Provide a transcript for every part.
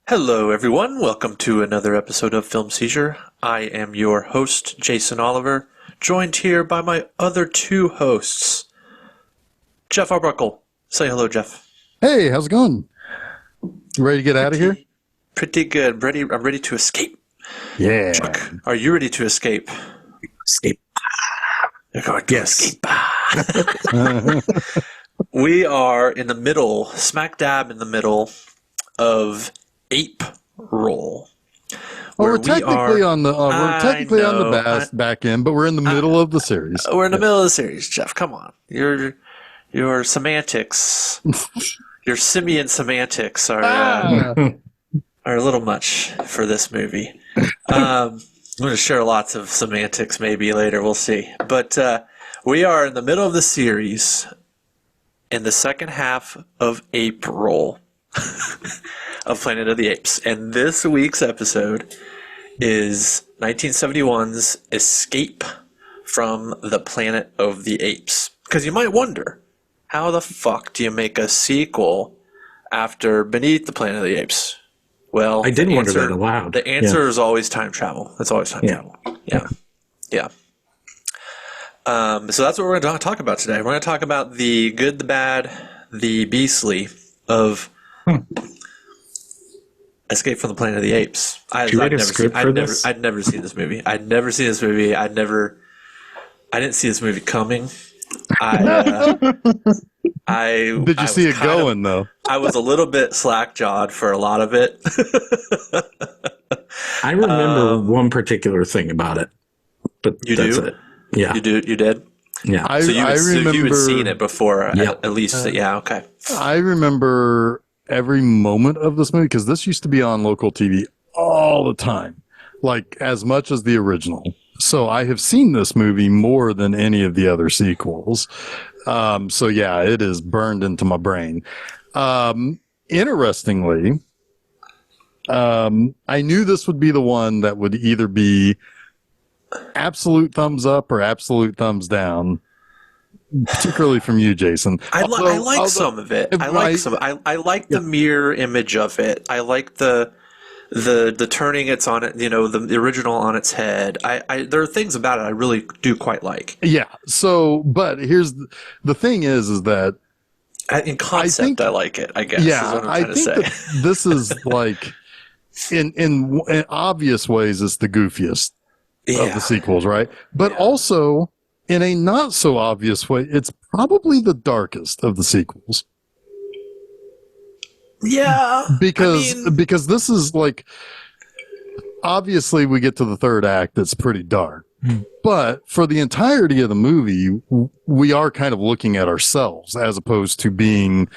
Hello, everyone. Welcome to another episode of Film Seizure. I am your host, Jason Oliver, joined here by my other two hosts, Jeff Arbuckle. Say hello, Jeff. Hey, how's it going? You ready to get out of here? Pretty good. I'm ready to escape. Yeah. Chuck, are you ready to escape? Escape. You're going to escape. We are in the middle, smack dab in the middle of APE-ril. Well, we're technically on the back end, but we're in the middle of the series. We're in the middle of the series, Jeff. Come on, your semantics, your simian semantics are a little much for this movie. I'm going to share lots of semantics maybe later. We'll see. But we are in the middle of the series, in the second half of APE-ril. Of Planet of the Apes. And this week's episode is 1971's Escape from the Planet of the Apes. Because you might wonder, how the fuck do you make a sequel after Beneath the Planet of the Apes? Well, I did wonder that aloud. The answer is always time travel. It's always time travel. Yeah. So that's what we're going to talk about today. We're going to talk about the good, the bad, the beastly of Escape from the Planet of the Apes. I'd never seen this movie. I didn't see this movie coming. Did you see it going, though? I was a little bit slack-jawed for a lot of it. I remember one particular thing about it, but that's it. Yeah. You did? Yeah. So you had seen it before, at least. Yeah, okay. I remember every moment of this movie, because this used to be on local TV all the time, like as much as the original. So I have seen this movie more than any of the other sequels. So yeah, it is burned into my brain. Interestingly, I knew this would be the one that would either be absolute thumbs up or absolute thumbs down. Particularly from you, Jason. I like some of it. I like the mirror image of it. I like the turning it's on it. The original on its head. There are things about it I really do quite like. Yeah. So, but here's the thing is that in concept I like it. I guess. Yeah. Is what I'm trying to say. That this is like in obvious ways it's the goofiest of the sequels, right? But also, in a not so obvious way, it's probably the darkest of the sequels. Yeah. Because this is like, obviously we get to the third act that's pretty dark. But for the entirety of the movie, we are kind of looking at ourselves as opposed to being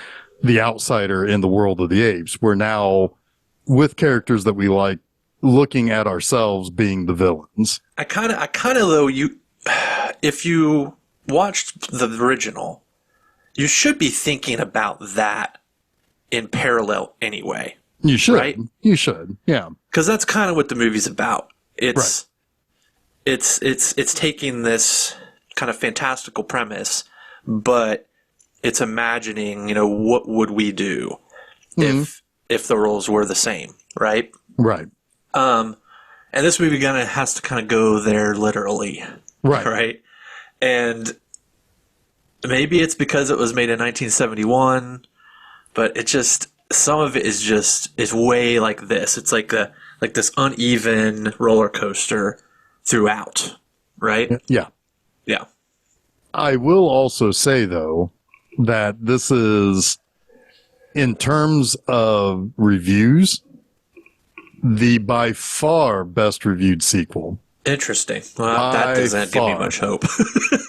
the outsider in the world of the apes. We're now with characters that we like, looking at ourselves being the villains. I kind of though, if you watched the original, you should be thinking about that in parallel anyway. You should. Right? You should. Yeah. Because that's kind of what the movie's about. It's taking this kind of fantastical premise, but it's imagining, what would we do if the roles were the same, right? Right. And this movie has to kind of go there literally. Right. And maybe it's because it was made in 1971, but some of it is way like this. It's like this uneven roller coaster throughout, right? Yeah. Yeah. I will also say though that this is, in terms of reviews, the by far best reviewed sequel. Interesting. Well, that doesn't give me much hope.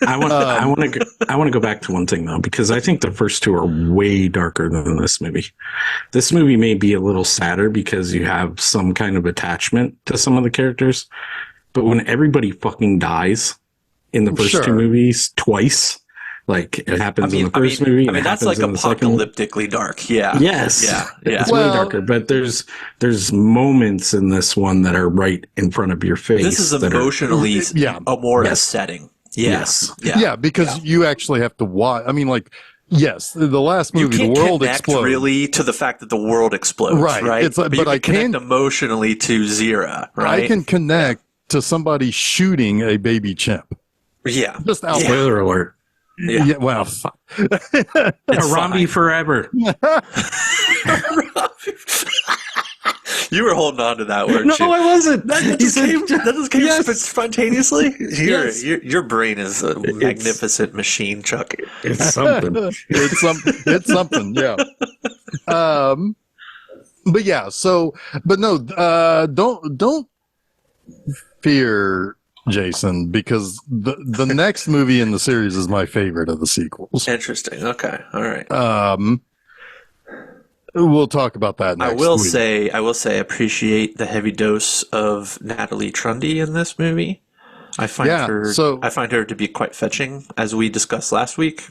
I want to go back to one thing though, because I think the first two are way darker than this movie. This movie may be a little sadder because you have some kind of attachment to some of the characters, but when everybody fucking dies in the first two movies twice, like it happens in the first movie. That's like apocalyptically dark. Yeah. Yes. Yeah. It's way darker, but there's moments in this one that are right in front of your face. This is emotionally a more setting. Yes. Yeah, because you actually have to watch. I mean, like, Yes, the last movie, you can't the world connect explodes. really to the fact that the world explodes, right? It's like, but you but I can connect can emotionally to Zira, right? I can connect to somebody shooting a baby chimp. Yeah. Just out. Spoiler alert. Yeah. Well, Harambe forever. You were holding on to that, weren't No, you? I wasn't. That just came Yes. spontaneously. Yes. Your brain is a magnificent machine, Chuck. It's something. it's something. Yeah. But yeah. So, but no. Don't fear Jason, because the next movie in the series is my favorite of the sequels. Interesting. Okay. All right. We'll talk about that next week. I will say, appreciate the heavy dose of Natalie Trundy in this movie. I find her to be quite fetching, as we discussed last week.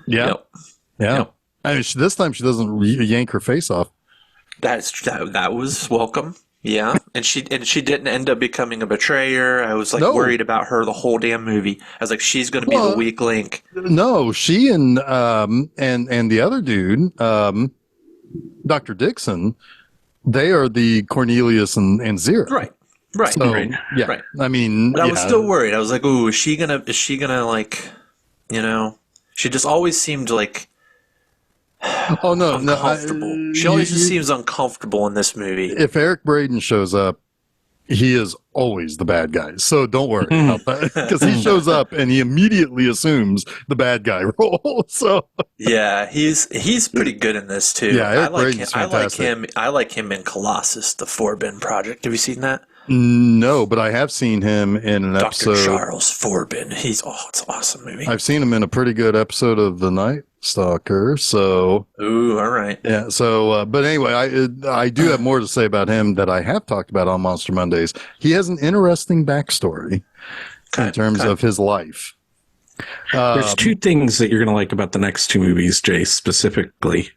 Yeah. Yep. Yeah. Yep. I mean, this time she doesn't yank her face off. That was welcome. Yeah, and she didn't end up becoming a betrayer. I was worried about her the whole damn movie. I was like, she's going to be the weak link. No, she and the other dude, Dr. Dixon, they are the Cornelius and Zira. Right. So, right. Yeah. Right. I mean, but I was still worried. I was like, ooh, is she gonna like, she just always seemed like. Oh no, uncomfortable. She always just seems uncomfortable in this movie. If Eric Braeden shows up, he is always the bad guy. So don't worry about that, because he shows up and he immediately assumes the bad guy role. So yeah, he's pretty good in this too. Yeah, Eric Braeden's fantastic. I like him in Colossus, the Forbin Project. Have you seen that? No, but I have seen him in an episode. Dr. Charles Forbin. It's an awesome movie. I've seen him in a pretty good episode of The Night Stalker. So, ooh, all right. Yeah. So, but anyway, I do have more to say about him that I have talked about on Monster Mondays. He has an interesting backstory in terms of his life. There's two things that you're going to like about the next two movies, Jay, specifically.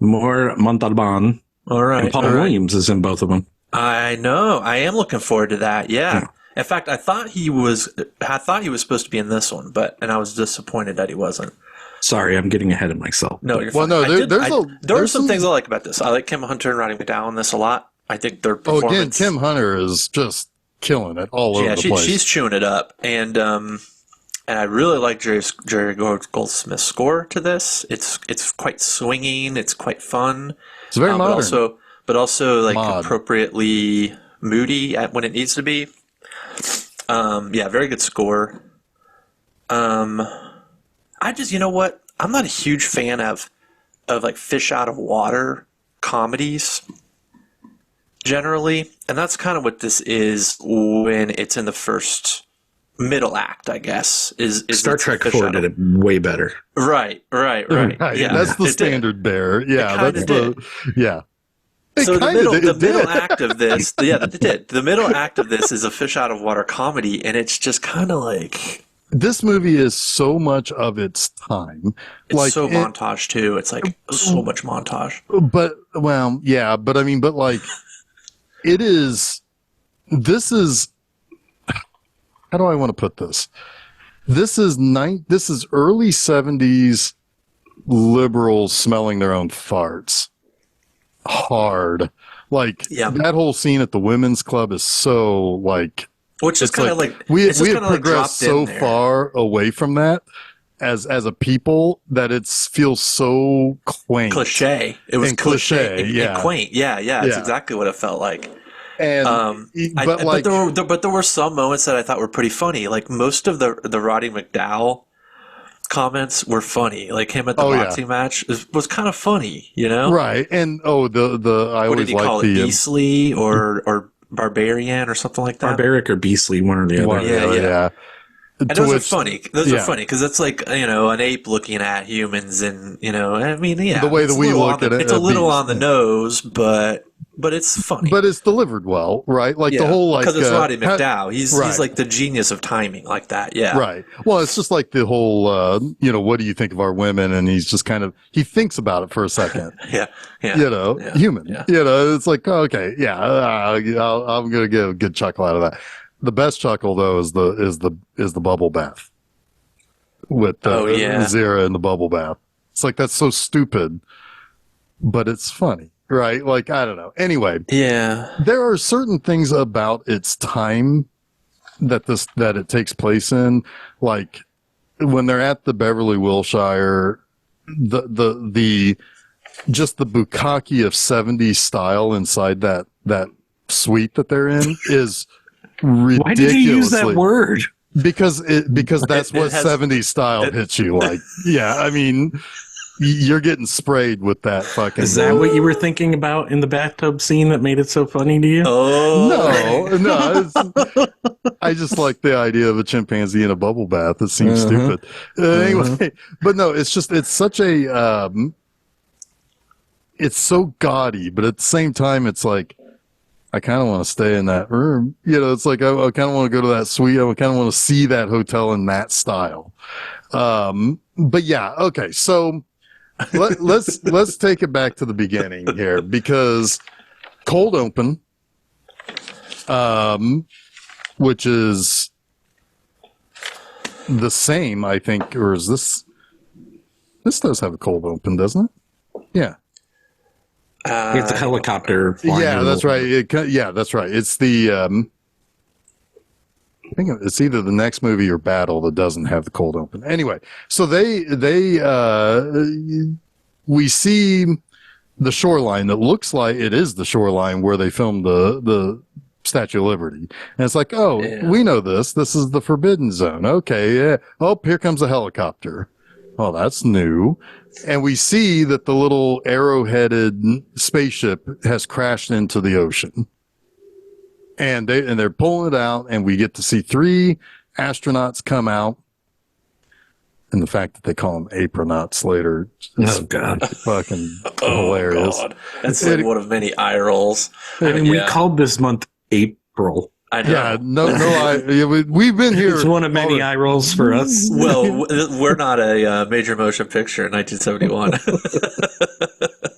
More Montalban. All right. And Paul Williams is in both of them. I know. I am looking forward to that. Yeah. In fact, I thought he was supposed to be in this one, and I was disappointed that he wasn't. Sorry, I'm getting ahead of myself. No, you're fine. There are some things I like about this. I like Kim Hunter and Roddy McDowall in this a lot. I think their performance. Oh, again, Kim Hunter is just killing it all over the place. She's chewing it up, and I really like Jerry Goldsmith's score to this. It's quite swinging. It's quite fun. It's very modern. But also like appropriately moody when it needs to be. Very good score. I just, you know what? I'm not a huge fan of like fish out of water comedies generally, and that's kind of what this is when it's in the first middle act, I guess. Is Star Trek 4 did it way better. Right. Yeah, that's the standard bearer. Yeah, that's yeah. So the middle act of this, it did. The middle act of this is a fish out of water comedy, and it's just kind of like. This movie is so much of its time. It's so montage too. It's like so much montage. But I mean, it is. This is. How do I want to put this? This is early 70s liberals smelling their own farts. Hard. That whole scene at the women's club is so like. Which is kind of like we have progressed so far away from that as a people that it feels so quaint, cliche. It was cliche, and quaint. Yeah. It's exactly what it felt like. And but there were some moments that I thought were pretty funny. Like most of the Roddy McDowall comments were funny. Like him at the boxing match was kind of funny, Right. And I what always did he call it? Beastly or Barbarian or something like that. Barbaric or Beastly, one or the other. Yeah. And those are funny. Those are funny because it's like an ape looking at humans, and I mean, the way that we look at it, it's a little on the nose, but it's funny. But it's delivered well, right? Like the whole because it's Roddy McDowall. He's like the genius of timing, like that. Yeah, right. Well, it's just like the whole, what do you think of our women? And he's just he thinks about it for a second. Yeah. Human. Yeah. It's like okay, I'm gonna get a good chuckle out of that. The best chuckle though is the bubble bath. with Zira in the bubble bath. It's like, that's so stupid, but it's funny, right? Like, I don't know. Anyway, there are certain things about its time that it takes place in, like when they're at the Beverly Wilshire, the just the bukkake of 70s style inside that suite that they're in is ridiculously. Why did you use that word? Because that's what 70s style hits you like. Yeah, I mean, you're getting sprayed with that fucking. Is that what you were thinking about in the bathtub scene that made it so funny to you? Oh no! I just like the idea of a chimpanzee in a bubble bath. It seems stupid. Anyway, but no, it's such a. It's so gaudy, but at the same time, it's like, I kind of want to stay in that room. You know, it's like, I kind of want to go to that suite. I kind of want to see that hotel in that style. But yeah, okay. So let's take it back to the beginning here, because cold open, which is the same, I think, or is this does have a cold open, doesn't it? Yeah. It's a helicopter. Yeah, that's right. That's right. It's the I think it's either the next movie or Battle that doesn't have the cold open. Anyway, so we see the shoreline that looks like it is the shoreline where they filmed the Statue of Liberty. And it's like, we know this. This is the Forbidden Zone. Okay, yeah. Oh, here comes a helicopter. Oh, that's new. And we see that the little arrow-headed spaceship has crashed into the ocean. And they're pulling it out, and we get to see 3 astronauts come out. And the fact that they call them apronauts later is fucking hilarious. God. That's like one of many eye rolls. I mean, we called this month April. I know. Yeah, we've been here. It's one of many eye rolls for us. Well, we're not a major motion picture in 1971.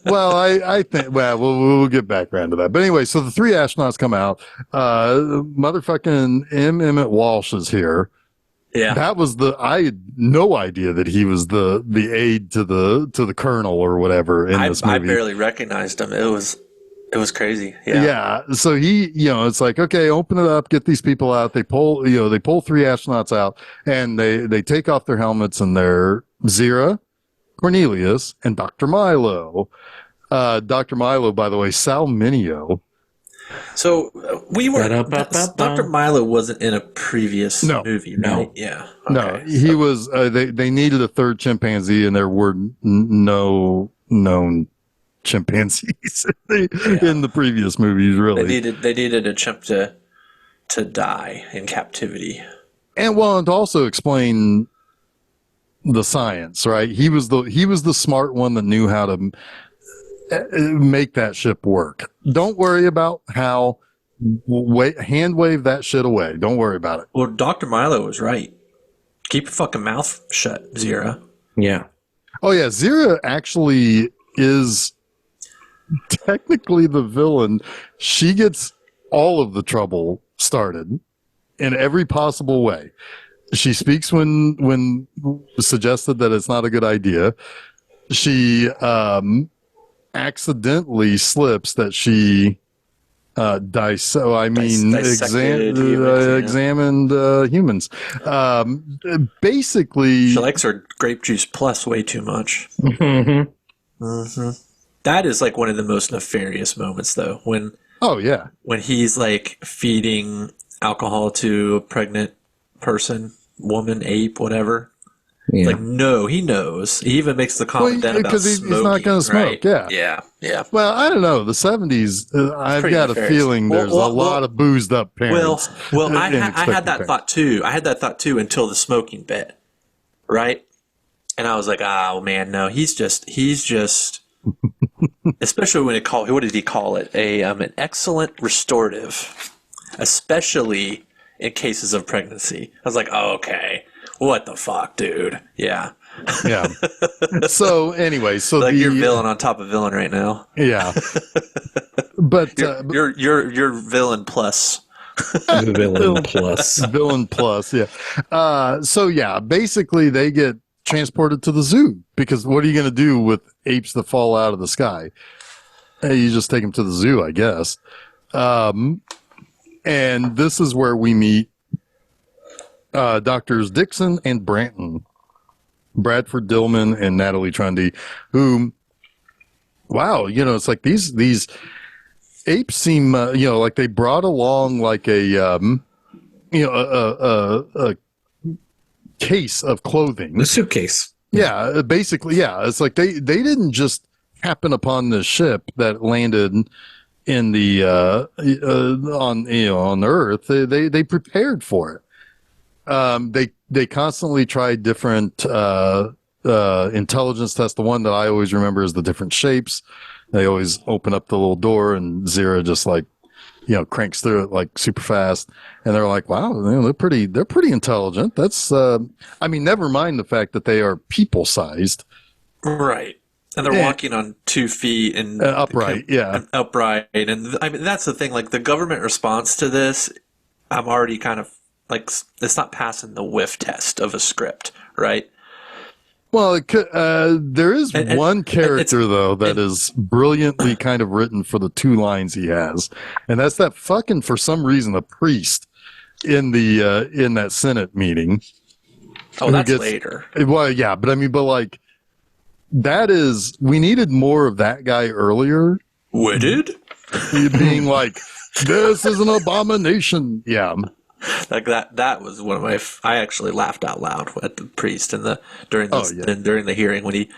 Well, I think, we'll get back around to that. But anyway, so the 3 astronauts come out. Motherfucking Emmett Walsh is here. Yeah. That was I had no idea that he was the aide to the colonel or whatever in this movie. I barely recognized him. It was crazy. Yeah. Yeah. So he, it's like, okay, open it up, get these people out. They pull 3 astronauts out, and they take off their helmets, and they're Zira, Cornelius, and Dr. Milo. Dr. Milo, by the way, Sal Mineo. So Dr. Milo wasn't in a previous movie, right? No. Yeah. Okay. No, he was. They needed a 3rd chimpanzee, and there were no known chimpanzees in the previous movies. Really, they needed a chimp to die in captivity, and to also explain the science. Right, he was the smart one that knew how to make that ship work. Don't worry about how hand wave that shit away. Don't worry about it. Well, Dr. Milo was right. Keep your fucking mouth shut, Zira. Yeah. Oh yeah, Zira actually is technically the villain. She gets all of the trouble started in every possible way. She speaks when suggested that it's not a good idea. She accidentally slips that she examined humans. Basically, she likes her grape juice plus way too much. That is like one of the most nefarious moments, though. When he's like feeding alcohol to a pregnant person, woman, ape, whatever. Yeah. Like, no, he knows. He even makes the comment then about smoking. Because he's not going to smoke, right? Yeah. Well, I don't know. The 70s, I've got a feeling there's a lot of boozed up parents. Well, I had that thought too. I had that thought too until the smoking bit, right? And I was like, oh man, no, he's just, especially when what did he call it? An excellent restorative, especially in cases of pregnancy. I was like, oh, okay. What the fuck, dude? Yeah. Yeah. So anyway, like you're villain on top of villain right now. Yeah. But you're villain plus Villain plus. Villain plus, yeah. So yeah, basically they get transported to the zoo because what are you going to do with apes that fall out of the sky? You just take them to the zoo, I guess. And this is where we meet Doctors Dixon and Branton, Bradford Dillman and Natalie Trundy, who, wow, it's like these apes seem, like they brought along like a case of clothing, a suitcase. Yeah, basically, yeah. It's like they didn't just happen upon this ship that landed in the on Earth. They prepared for it. They constantly tried different intelligence tests. The one that I always remember is the different shapes. They always open up the little door and Zira just like cranks through it like super fast, and they're like, wow, they're pretty intelligent. That's never mind the fact that they are people sized, right? And they're walking on 2 feet and upright, upright. And I mean, that's the thing. Like the government response to this, I'm already kind of like, it's not passing the whiff test of a script, right? Well, there is one character though that is brilliantly kind of written for the 2 lines he has, and that's that fucking, for some reason, a priest in the in that Senate meeting. Oh, that's later. Well, yeah, but like that is, we needed more of that guy earlier. Witted? Being like, this is an abomination. Yeah. Like that was one of my. I actually laughed out loud at the priest during the hearing when he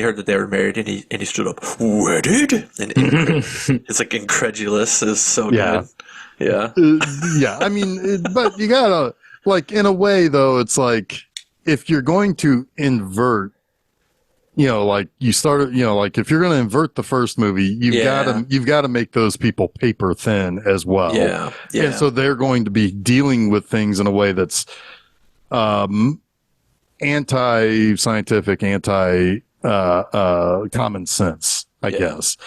heard that they were married and he stood up, wedded, and it's like incredulous is so good. Yeah, yeah. I mean, but you gotta, like, in a way though, it's like if you're going to invert, like you started, like if you're going to invert the first movie, you've got to make those people paper thin as well. Yeah. And so they're going to be dealing with things in a way that's anti-scientific, common sense, I guess,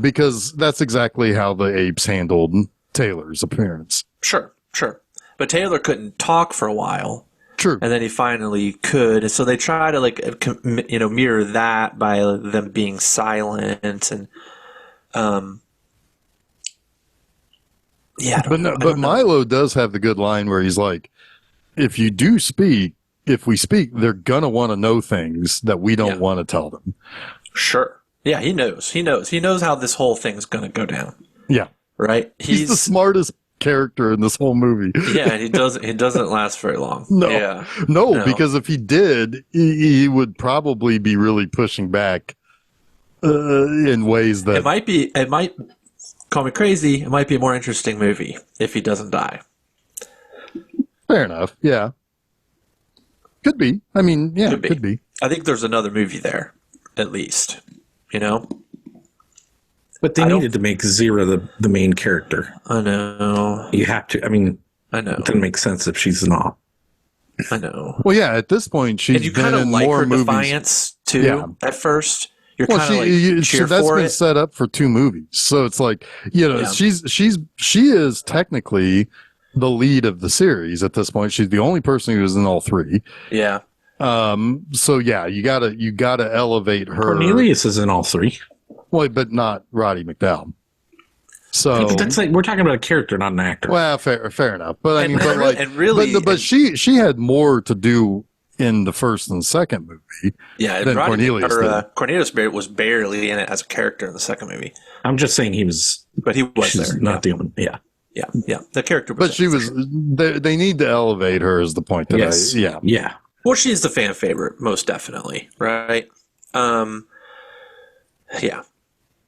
because that's exactly how the apes handled Taylor's appearance. Sure. But Taylor couldn't talk for a while. True. And then he finally could. And so they try to mirror that by them being silent and But Milo does have the good line where he's like, if we speak, they're gonna want to know things that we don't want to tell them. Sure. Yeah, he knows how this whole thing's gonna go down. Yeah. Right? He's the smartest character in this whole movie. Yeah, he doesn't last very long. No, because if he did, he would probably be really pushing back in ways that it might call me crazy. It might be a more interesting movie if he doesn't die. Fair enough. Yeah, could be. I mean, yeah, could be. I think there's another movie there, at least. But they needed to make Zira the main character. I know. You have to. I mean, I know. It doesn't make sense if she's not. I know. Well, yeah. At this point, she's been in more her movies. Defiance too. Yeah. At first, you're kind of cheer that's for been it. Set up for 2 movies, so it's like she is technically the lead of the series at this point. She's the only person who's in all 3. Yeah. So yeah, you gotta elevate her. Cornelius is in all 3. Well, but not Roddy McDowell. So that's like, we're talking about a character, not an actor. Well, fair enough. But but she had more to do in the first and second movie. Yeah, than Cornelius did. Cornelius was barely in it as a character in the second movie. I'm just saying he was, but he was there. Not the only. Yeah. The character, but she was. They need to elevate her. Is the point that yeah. Well, she's the fan favorite, most definitely, right? Yeah.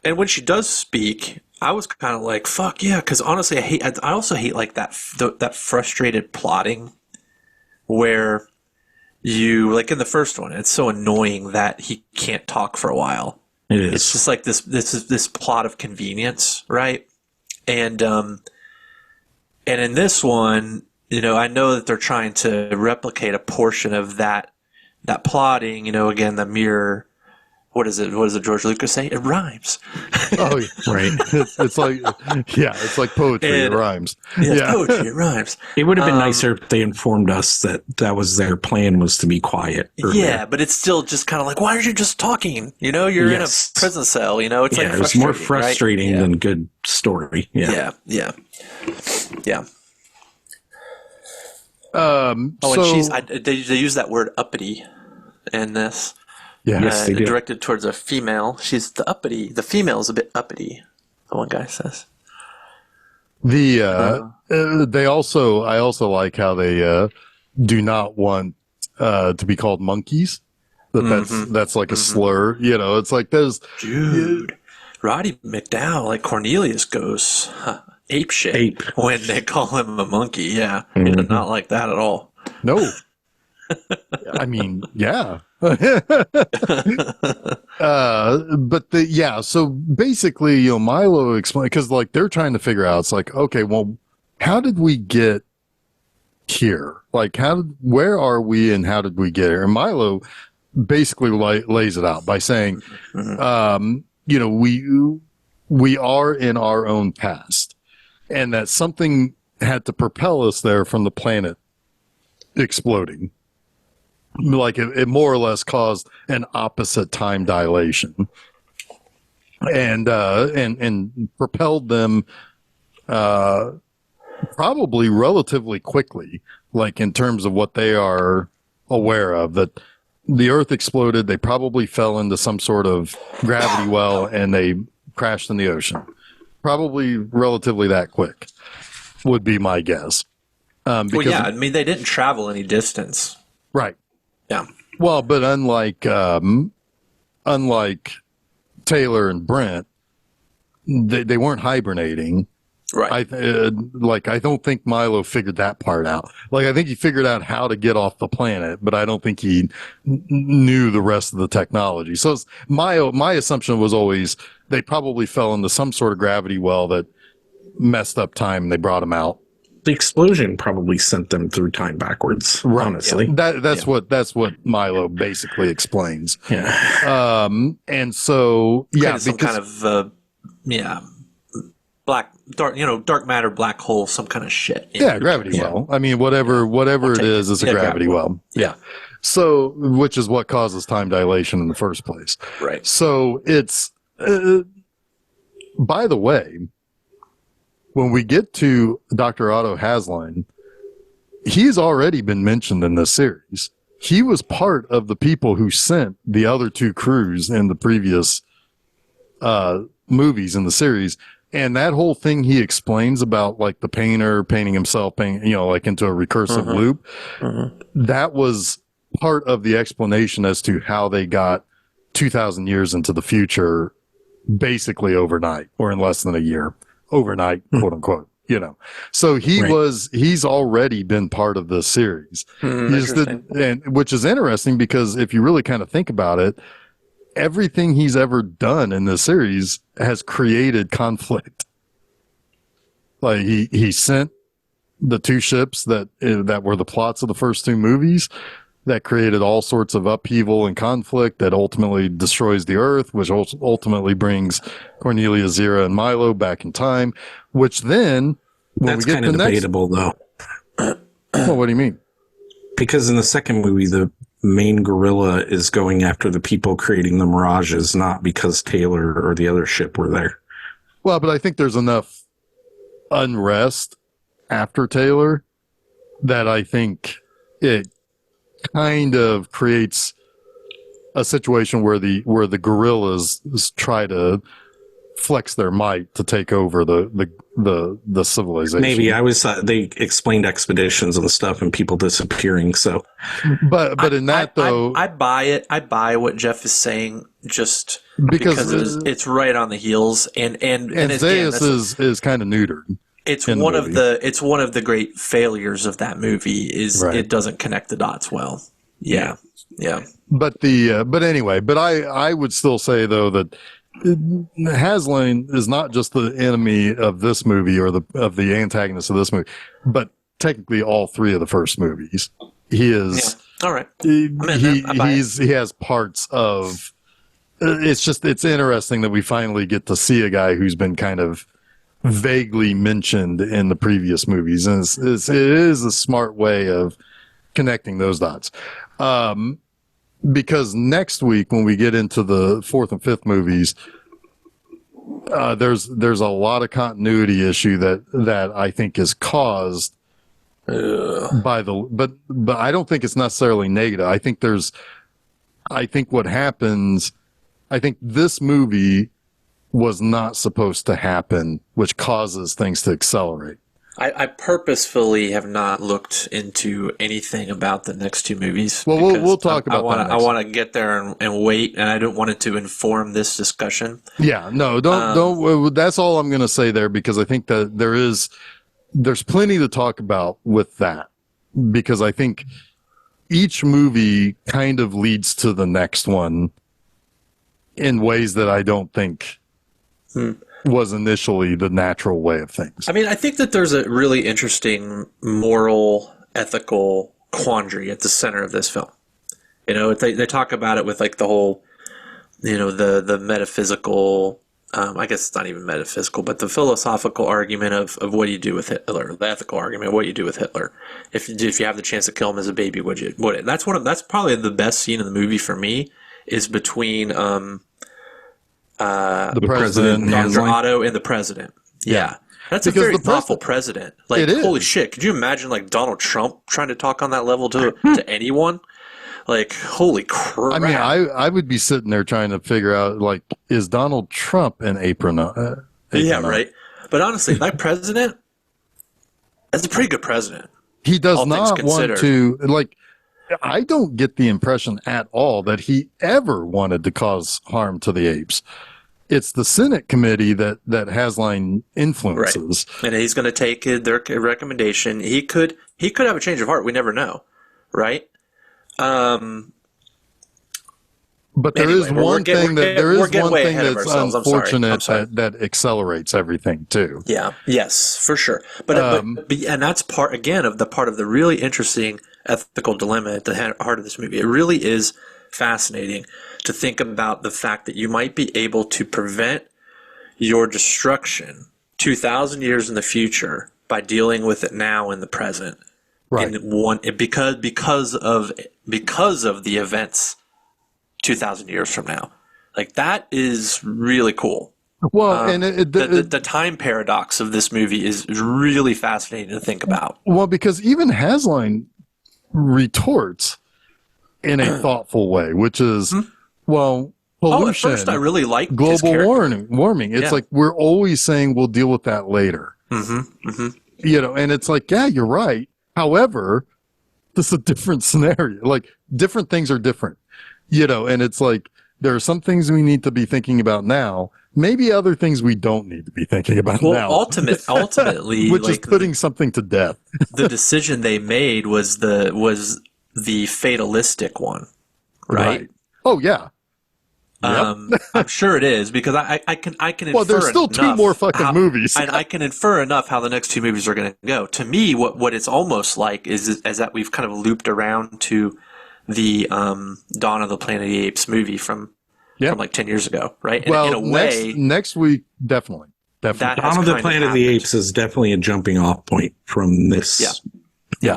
And when she does speak, I was kind of like, "Fuck yeah!" Because honestly, I also hate like that frustrated plotting, where you like in the first one, it's so annoying that he can't talk for a while. It is. It's just like this plot of convenience, right? And in this one, I know that they're trying to replicate a portion of that plotting. Again, the mirror what is it? What does George Lucas say? It rhymes. Oh, right. It's like, yeah, it's like poetry. It rhymes. Yeah, it's poetry. It rhymes. It would have been nicer if they informed us that was their plan, was to be quiet earlier. Yeah, but it's still just kind of like, why are you just talking? You know, you're in a prison cell. You know, it's like it's more frustrating than good story. Yeah. And they use that word uppity in this. Yeah, yes, they do. Directed towards a female. She's the uppity. The female is a bit uppity. The one guy says. I also like how they do not want to be called monkeys. That's like a slur. You know, it's like there's Roddy McDowell, like Cornelius goes ape shit when they call him a monkey. Yeah, he did not like that at all. No. I mean, yeah. But so basically, you know, Milo explained, because like they're trying to figure out, it's like, okay, well, how did we get here? Like, where are we and how did we get here? And Milo basically lays it out by saying, you know, we are in our own past, and that something had to propel us there from the planet exploding. Like it more or less caused an opposite time dilation, and propelled them probably relatively quickly, like in terms of what they are aware of, that the Earth exploded. They probably fell into some sort of gravity well and they crashed in the ocean. Probably relatively that quick would be my guess. I mean, they didn't travel any distance. Right. Yeah. Well, but unlike Taylor and Brent, they weren't hibernating. Right. I don't think Milo figured that part out. Like, I think he figured out how to get off the planet, but I don't think he knew the rest of the technology. So my assumption was always they probably fell into some sort of gravity well that messed up time and they brought him out. The explosion probably sent them through time backwards. Right. Honestly, that's what Milo basically explains. Yeah. And so some kind of dark matter, black hole, some kind of shit. Yeah, gravity well. I mean, whatever it is a gravity well. Yeah. So, which is what causes time dilation in the first place. Right. So it's. By the way, when we get to Dr. Otto Hasline, he's already been mentioned in this series. He was part of the people who sent the other two crews in the previous movies in the series. And that whole thing he explains about like the painter painting himself, like into a recursive loop, that was part of the explanation as to how they got 2,000 years into the future, basically overnight or in less than a year. Overnight, quote unquote, So he's already been part of this series. Which is interesting because if you really kind of think about it, everything he's ever done in this series has created conflict. Like he sent the two ships that were the plots of the first two movies, that created all sorts of upheaval and conflict that ultimately destroys the Earth, which ultimately brings Cornelia, Zira, and Milo back in time, which then... That's kind of debatable, though. Well, what do you mean? Because in the second movie, the main gorilla is going after the people creating the mirages, not because Taylor or the other ship were there. Well, but I think there's enough unrest after Taylor that I think it kind of creates a situation where the guerrillas try to flex their might to take over the civilization. Maybe I was they explained expeditions and stuff and people disappearing. So, but in that though, I buy it. I buy what Jeff is saying just because it's right on the heels and Zeus is kind of neutered. It's one of the great failures of that movie is it doesn't connect the dots well. Yeah. But I would still say though that Hasline is not just the enemy of this movie or of the antagonist of this movie, but technically all three of the first movies. He is all right. He has parts of it's interesting that we finally get to see a guy who's been kind of vaguely mentioned in the previous movies, and it is a smart way of connecting those dots. Because next week when we get into the fourth and fifth movies, there's a lot of continuity issue that I think is caused by but I don't think it's necessarily negative. I think what happens, I think this movie was not supposed to happen, which causes things to accelerate. I purposefully have not looked into anything about the next two movies. Well, we'll talk about that. I want to get there and wait, and I don't want it to inform this discussion. Yeah, no, don't. That's all I'm going to say there, because I think that there's plenty to talk about with that, because I think each movie kind of leads to the next one in ways that I don't think was initially the natural way of things. I mean, I think that there's a really interesting moral, ethical quandary at the center of this film. You know, they talk about it with like the whole, you know, the metaphysical, I guess it's not even metaphysical, but the philosophical argument of what do you do with Hitler, the ethical argument, what do you do with Hitler? If you have the chance to kill him as a baby, would you? That's probably the best scene in the movie for me, is between the president, Dr. Otto, and the president. Yeah. That's because a very thoughtful president. Like, holy shit, could you imagine like Donald Trump trying to talk on that level to anyone? Like, holy crap. I mean, I would be sitting there trying to figure out, like, is Donald Trump an APE-ril? Yeah, right. But honestly, my president, that's a pretty good president. He does not want to, like, I don't get the impression at all that he ever wanted to cause harm to the apes. It's the Senate committee that Hasline influences. Right. And he's going to take their recommendation. He could have a change of heart. We never know. Right? But there is one thing that's unfortunate that accelerates everything too. Yeah. Yes, for sure. But and that's part of the really interesting ethical dilemma at the heart of this movie. It really is fascinating to think about the fact that you might be able to prevent your destruction 2,000 years in the future by dealing with it now in the present. Right. Because of the events 2,000 years from now. Like, that is really cool. Well, and the time paradox of this movie is really fascinating to think about. Well, because even Hasline retorts in a thoughtful way, which is, pollution. At first I really like global warming. It's like, we're always saying we'll deal with that later. Mm-hmm. Mm-hmm. You know, and it's like, yeah, you're right. However, this is a different scenario. Like, different things are different, you know, and it's like, there are some things we need to be thinking about now. Maybe other things we don't need to be thinking about now. Ultimately, which is putting something to death. The decision they made was the fatalistic one, right? Oh yeah. I'm sure it is, because I can infer. Well, there's still two more fucking movies. And I can infer enough how the next two movies are going to go. To me, what it's almost like is that we've kind of looped around to the Dawn of the Planet of the Apes movie from like 10 years ago, right? Well, in a way, next week, definitely. Dawn of the Planet of the Apes is definitely a jumping off point from this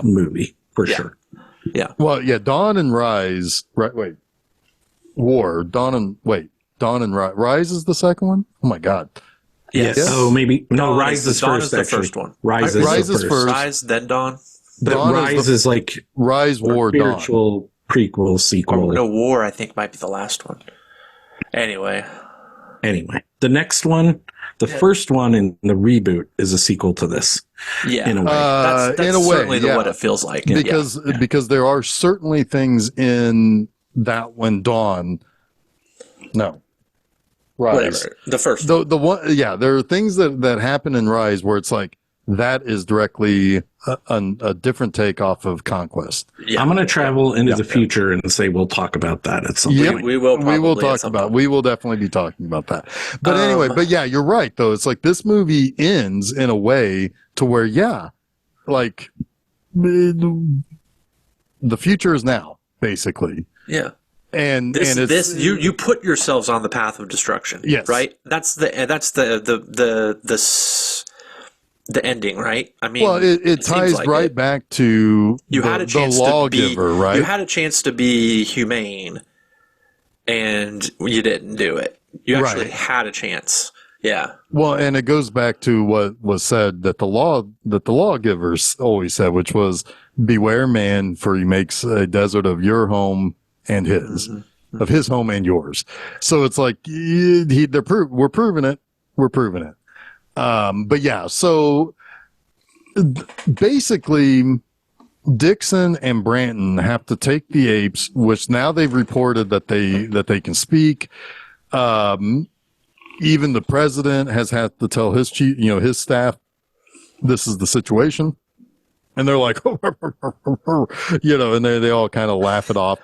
movie, for sure. Yeah. Well, yeah, Dawn and Rise, right, Dawn and Rise. Rise is the second one? Oh my God. Yes. Oh, maybe. No, Rise is Dawn first, is the first one. Rise is first. Rise, then Dawn. But Rise is like Rise, War, spiritual Dawn. Prequel, sequel. No, War, I think, might be the last one. Anyway, the next one, the first one in the reboot, is a sequel to this. Yeah, in a way. That's in a way, certainly what it feels like. Because there are certainly things in that one, Dawn. No, Rise. Whatever. The first. The one. Yeah, there are things that happen in Rise where it's like, that is directly a different take off of Conquest. Yeah. I'm going to travel into the future and say we'll talk about that at some point. We will definitely be talking about that. But anyway, you're right though. It's like, this movie ends in a way to where, like, the future is now, basically. Yeah. You put yourselves on the path of destruction. Yes. Right. That's the ending, right? I mean, well, it ties like right back to you had a chance lawgiver, right? You had a chance to be humane, and you didn't do it. You actually had a chance. Yeah. Well, and it goes back to what was said that the lawgivers always said, which was, "Beware man, for he makes a desert of your home and his, of his home and yours." So it's like we're proving it. We're proving it. But yeah, so basically, Dixon and Branton have to take the apes, which now they've reported that they can speak. Even the president has had to tell his chief, his staff, this is the situation. And they're like, and they all kind of laugh it off.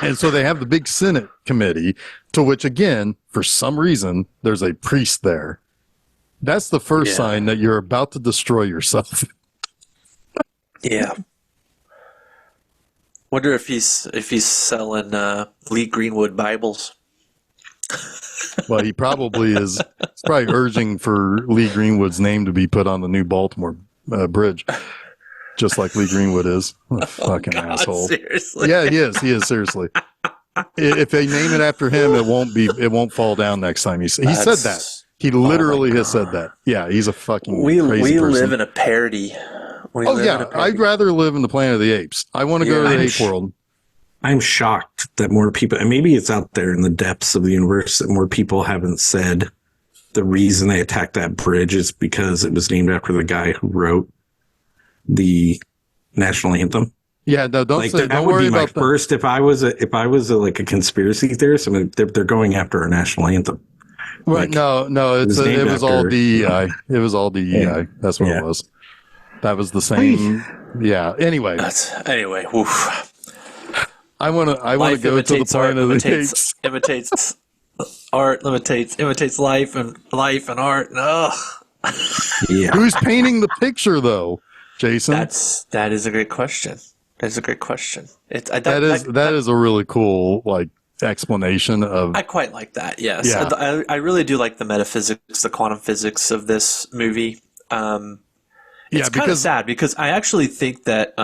And so they have the big Senate committee, to which, again, for some reason, there's a priest there. That's the first sign that you're about to destroy yourself. Yeah. Wonder if he's selling Lee Greenwood Bibles. Well, he probably is. He's probably urging for Lee Greenwood's name to be put on the new Baltimore bridge, just like Lee Greenwood is. What a fucking asshole. Seriously? Yeah, he is. He is, seriously. If they name it after him, it won't fall down next time. He said that. He literally has said that. Yeah, he's a fucking crazy person. We live in a parody. I'd rather live in the Planet of the Apes. I want to go to the ape world. I'm shocked that more people, and maybe it's out there in the depths of the universe, that more people haven't said the reason they attacked that bridge is because it was named after the guy who wrote the national anthem. Yeah, no, don't worry about that. First, if I was a conspiracy theorist, I mean, they're going after our national anthem. Right? No, it was all DEI. It was all DEI. That's what it was. That was the same. Yeah. Anyway. Oof. I want to go to the Planet of the Apes. Imitates art, imitates life and art. Ugh. Yeah. Who's painting the picture, though, Jason? That is a great question. That's a great question. That is a really cool explanation of. I quite like that. Yes, yeah. I really do like the metaphysics, the quantum physics of this movie. It's kind of sad because I actually think that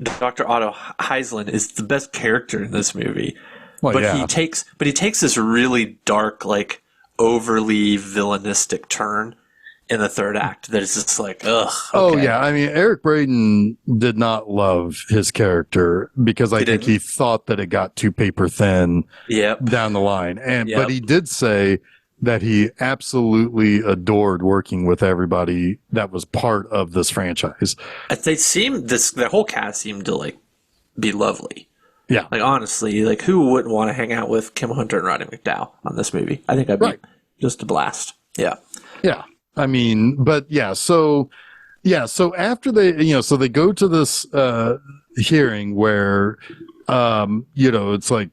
Dr. Otto Heisland is the best character in this movie. Well, he takes this really dark, overly villainistic turn in the third act that is just like, ugh. Okay. Oh yeah, I mean, Eric Braeden did not love his character because I think he thought that it got too paper thin down the line. But he did say that he absolutely adored working with everybody that was part of this franchise. The whole cast seemed to be lovely. Yeah. Honestly, who wouldn't want to hang out with Kim Hunter and Roddy McDowall on this movie? I think I'd be just a blast. Yeah. Yeah. I mean, but so after they, so they go to this hearing where, it's like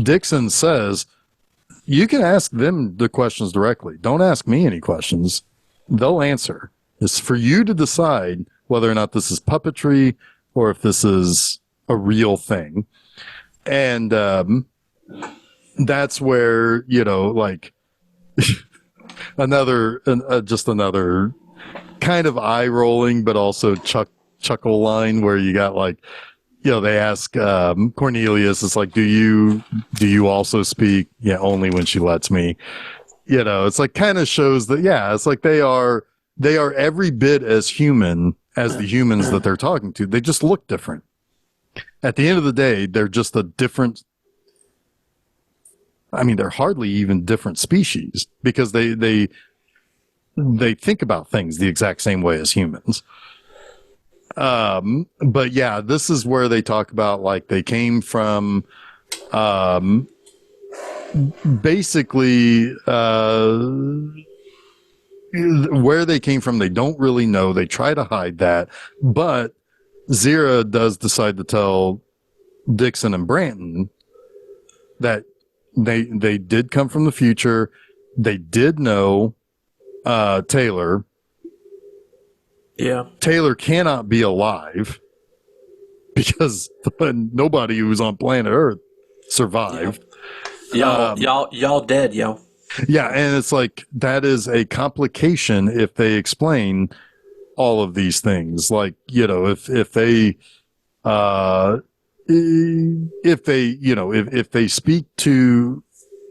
Dixon says, you can ask them the questions directly. Don't ask me any questions. They'll answer. It's for you to decide whether or not this is puppetry or if this is a real thing. And that's where, another kind of eye rolling, but also chuckle line where you got they ask Cornelius, it's like, do you also speak? Yeah, only when she lets me. It's kind of shows that, it's like they are every bit as human as the humans that they're talking to. They just look different. At the end of the day, they're just a different. I mean, they're hardly even different species because they think about things the exact same way as humans. But yeah, this is where they talk about they came from, basically, where they came from, they don't really know. They try to hide that, but Zira does decide to tell Dixon and Branton that they did come from the future. They did know, Taylor. Yeah. Taylor cannot be alive because nobody who was on planet Earth survive. Y'all dead, yo. Yeah, and it's like that is a complication if they explain all of these things. Like, you know, if they if they speak to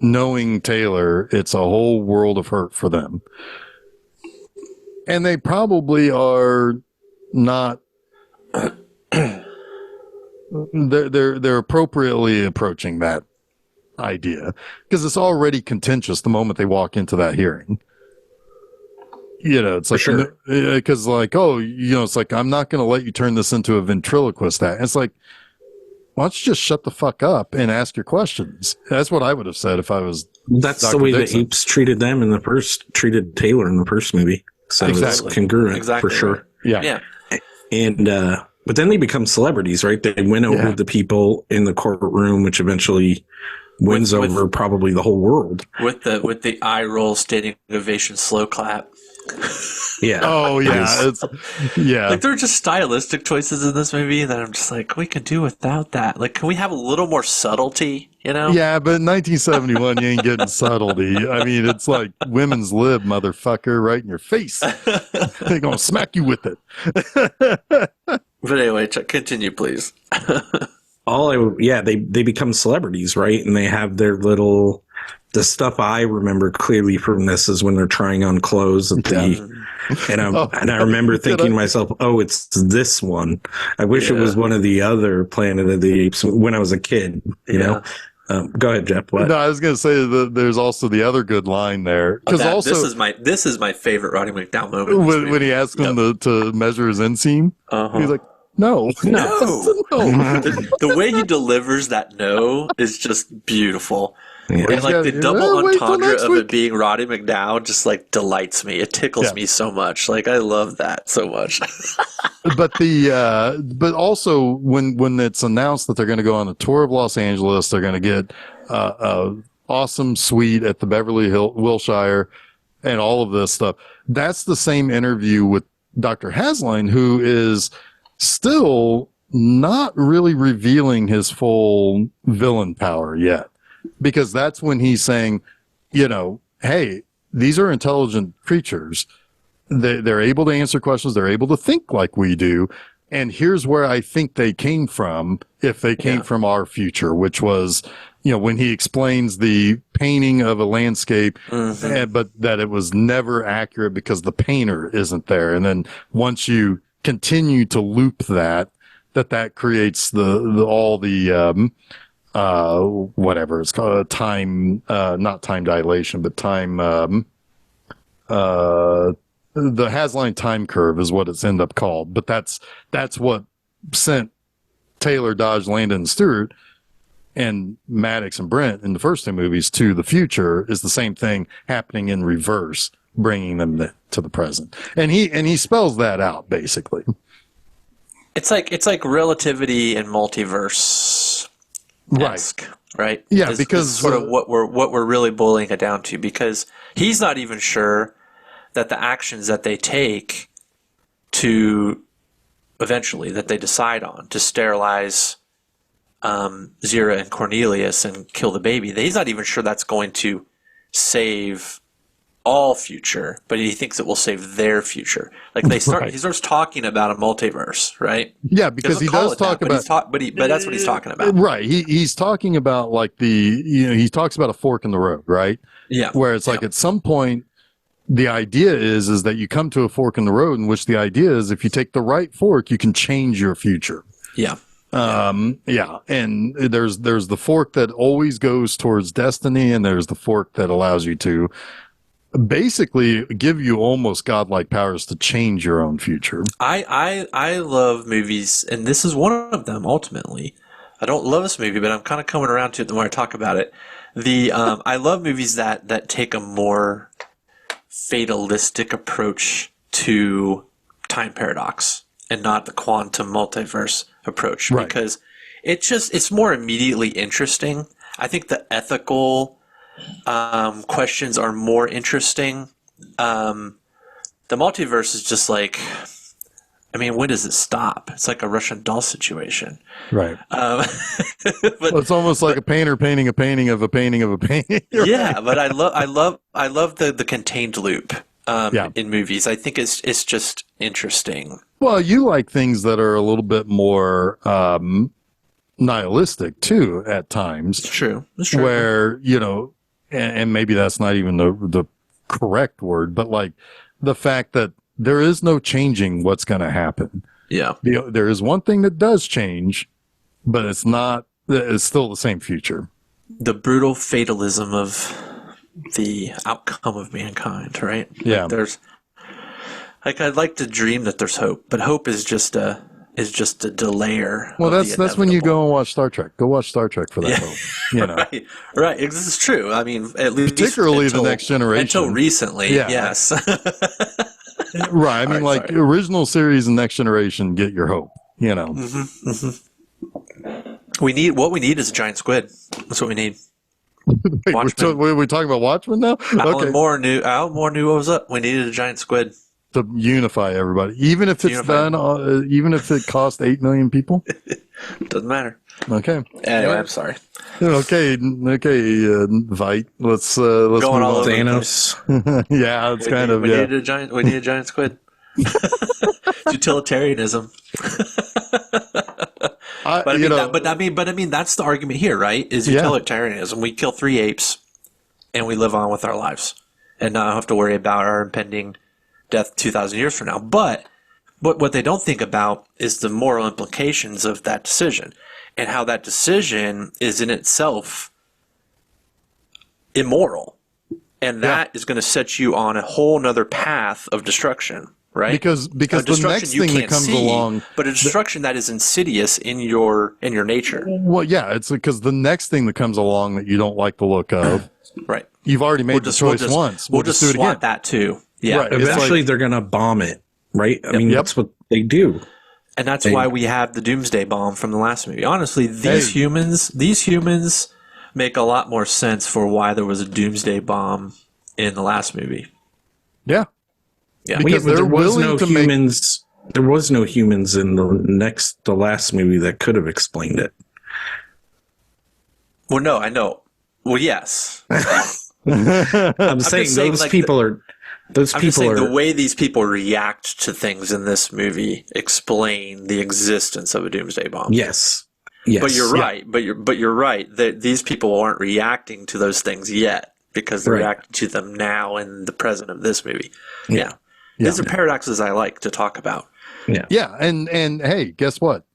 knowing Taylor, it's a whole world of hurt for them. And they probably are not they're appropriately approaching that idea because it's already contentious the moment they walk into that hearing. You know, it's like, because like, oh, you know, it's like, I'm not going to let you turn this into a ventriloquist act. It's like, why don't you just shut the fuck up and ask your questions? That's what I would have said if I was. That's Dr. the way Dixon. The apes treated them treated Taylor in the first movie. So exactly. It's congruent for sure. Yeah. And, but then they become celebrities, right? They win over the people in the courtroom, which eventually wins over probably the whole world. With the eye roll, standing ovation, slow clap. Yeah. Oh yeah. Like there are just stylistic choices in this movie that I'm just like, we could do without that. Like, can we have a little more subtlety? You know? Yeah, but in 1971, you ain't getting subtlety. I mean, it's like women's lib, motherfucker, right in your face. They're gonna smack you with it. But anyway, continue, please. They become celebrities, right? And they have their little. The stuff I remember clearly from this is when they're trying on clothes at and I remember thinking to myself, oh, it's this one. I wish it was one of the other Planet of the Apes when I was a kid, you know? Go ahead, Jeff. What? No, I was going to say that there's also the other good line there. Because this is my favorite Roddy McDowell moment. When he asks him to measure his inseam, he's like, No. The way he delivers that no is just beautiful. Yeah. And like the double entendre of it being Roddy McDowell just like delights me. It tickles me so much. Like I love that so much. But also when it's announced that they're going to go on a tour of Los Angeles, they're going to get a awesome suite at the Beverly Wilshire and all of this stuff. That's the same interview with Dr. Hasline, who is still not really revealing his full villain power yet. Because that's when he's saying, you know, hey, these are intelligent creatures. They're able to answer questions. They're able to think like we do. And here's where I think they came from, if they came from our future, which was, you know, when he explains the painting of a landscape, but that it was never accurate because the painter isn't there. And then once you continue to loop that creates whatever it's called, time, not time dilation, but time, the Hasline time curve is what it's ended up called. But that's what sent Taylor, Dodge, Landon, and Stewart and Maddox and Brent in the first two movies to the future, is the same thing happening in reverse, bringing them to the present. And he spells that out basically. It's like relativity and multiverse. Right? Yeah, is because sort of what we're really boiling it down to, because he's not even sure that the actions that they take to eventually that they decide on to sterilize Zira and Cornelius and kill the baby, he's not even sure that's going to save all future, but he thinks it will save their future. Like he starts talking about a multiverse, right? Yeah, because he does talk about, but that's what he's talking about, right? He's talking about like he talks about a fork in the road, right? Yeah, where it's like at some point the idea is that you come to a fork in the road, in which the idea is if you take the right fork, you can change your future. Yeah. And there's the fork that always goes towards destiny, and there's the fork that allows you to basically give you almost godlike powers to change your own future. I love movies, and this is one of them. Ultimately, I don't love this movie, but I'm kind of coming around to it the more I talk about it. I love movies that take a more fatalistic approach to time paradox and not the quantum multiverse approach, right? Because it's more immediately interesting. I think the ethical questions are more interesting. The multiverse is just like I mean, when does it stop? It's like a Russian doll situation. Right. But it's almost like a painter painting a painting of a painting of a painting. Right? Yeah, but I love the contained loop in movies. I think it's just interesting. Well, you like things that are a little bit more nihilistic too at times. It's true. It's true. Where, you know, and maybe that's not even the correct word, but like the fact that there is no changing what's going to happen. Yeah. There is one thing that does change, but it's still the same future. The brutal fatalism of the outcome of mankind, right? Yeah. I'd like to dream that there's hope, but hope is just a delayer. Well, that's when you go and watch Star Trek. Go watch Star Trek for that hope. You know. Right. This is true. I mean, at least particularly the Next Generation. Until recently, yes. Right. I mean, like original series and Next Generation get your hope. You know. Mm-hmm, mm-hmm. What we need is a giant squid. That's what we need. Wait, we're talking about Watchmen now? Alan Moore knew what was up. We needed a giant squid to unify everybody, even if it's done, even if it cost 8 million people. Doesn't matter. Okay. Anyway, I'm sorry. Okay, Vite. Let's going all over Thanos. Yeah, it's we need a giant squid. Utilitarianism. But I mean that's the argument here, right? Is utilitarianism. We kill 3 apes and we live on with our lives and not have to worry about our impending death 2,000 years from now. But what they don't think about is the moral implications of that decision and how that decision is in itself immoral. And that is going to set you on a whole nother path of destruction. Right? Because the next thing that comes along, but a destruction that is insidious in your nature. Well, yeah, it's because the next thing that comes along that you don't like the look of, right? You've already made the choice once. We'll just do it again. That too. Yeah. Right. Eventually, they're going to bomb it, right? I mean, that's what they do, and that's why we have the Doomsday Bomb from the last movie. Honestly, these humans make a lot more sense for why there was a Doomsday Bomb in the last movie. Yeah. Yeah, because there was no humans. There was no humans in the last movie that could have explained it. Well, no, I know. Well, yes. I'm saying those people are. The way these people react to things in this movie explain the existence of a Doomsday Bomb. Yes. But you're right. But you're right that these people aren't reacting to those things yet because they're reacting to them now in the present of this movie. Yeah. These are paradoxes I like to talk about. Yeah. And hey, guess what?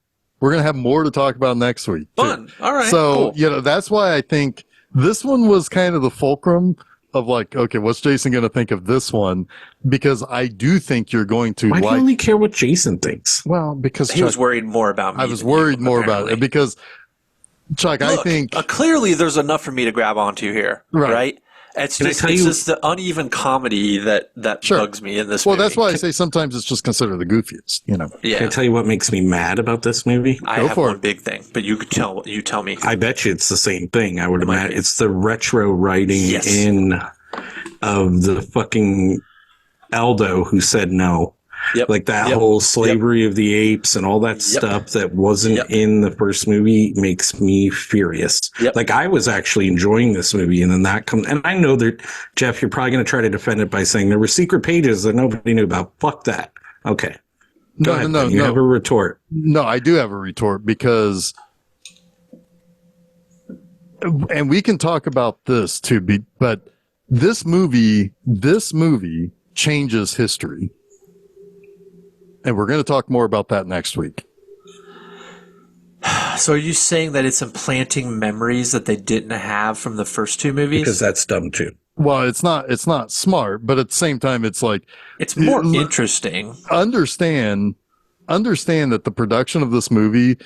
We're going to have more to talk about next week. Fun. Too. All right. So, that's why I think this one was kind of the fulcrum of like, okay, what's Jason going to think of this one? Because I do think you're going to Why do you only care what Jason thinks? Well, because he was worried more about me. I was worried more about it because Chuck, I think clearly there's enough for me to grab onto here. Right? It's just the uneven comedy that bugs me in this movie. Well, that's why I say sometimes it's just considered the goofiest, Yeah. Can I tell you what makes me mad about this movie? I have one big thing, but you tell me. I bet you it's the same thing. I would imagine it's the retro writing in of the fucking Aldo who said no. Yep. Like that whole slavery of the apes and all that stuff that wasn't in the first movie makes me furious. Like I was actually enjoying this movie and then that comes, and I know that Jeff, you're probably going to try to defend it by saying there were secret pages that nobody knew about. Fuck that. Okay. Go ahead. You have a retort. No, I do have a retort because, and we can talk about this too, but this movie changes history. And we're going to talk more about that next week. So are you saying that it's implanting memories that they didn't have from the first 2 movies? Because that's dumb too. Well, it's not smart, but at the same time, it's like it's more interesting. Understand that the production of this movie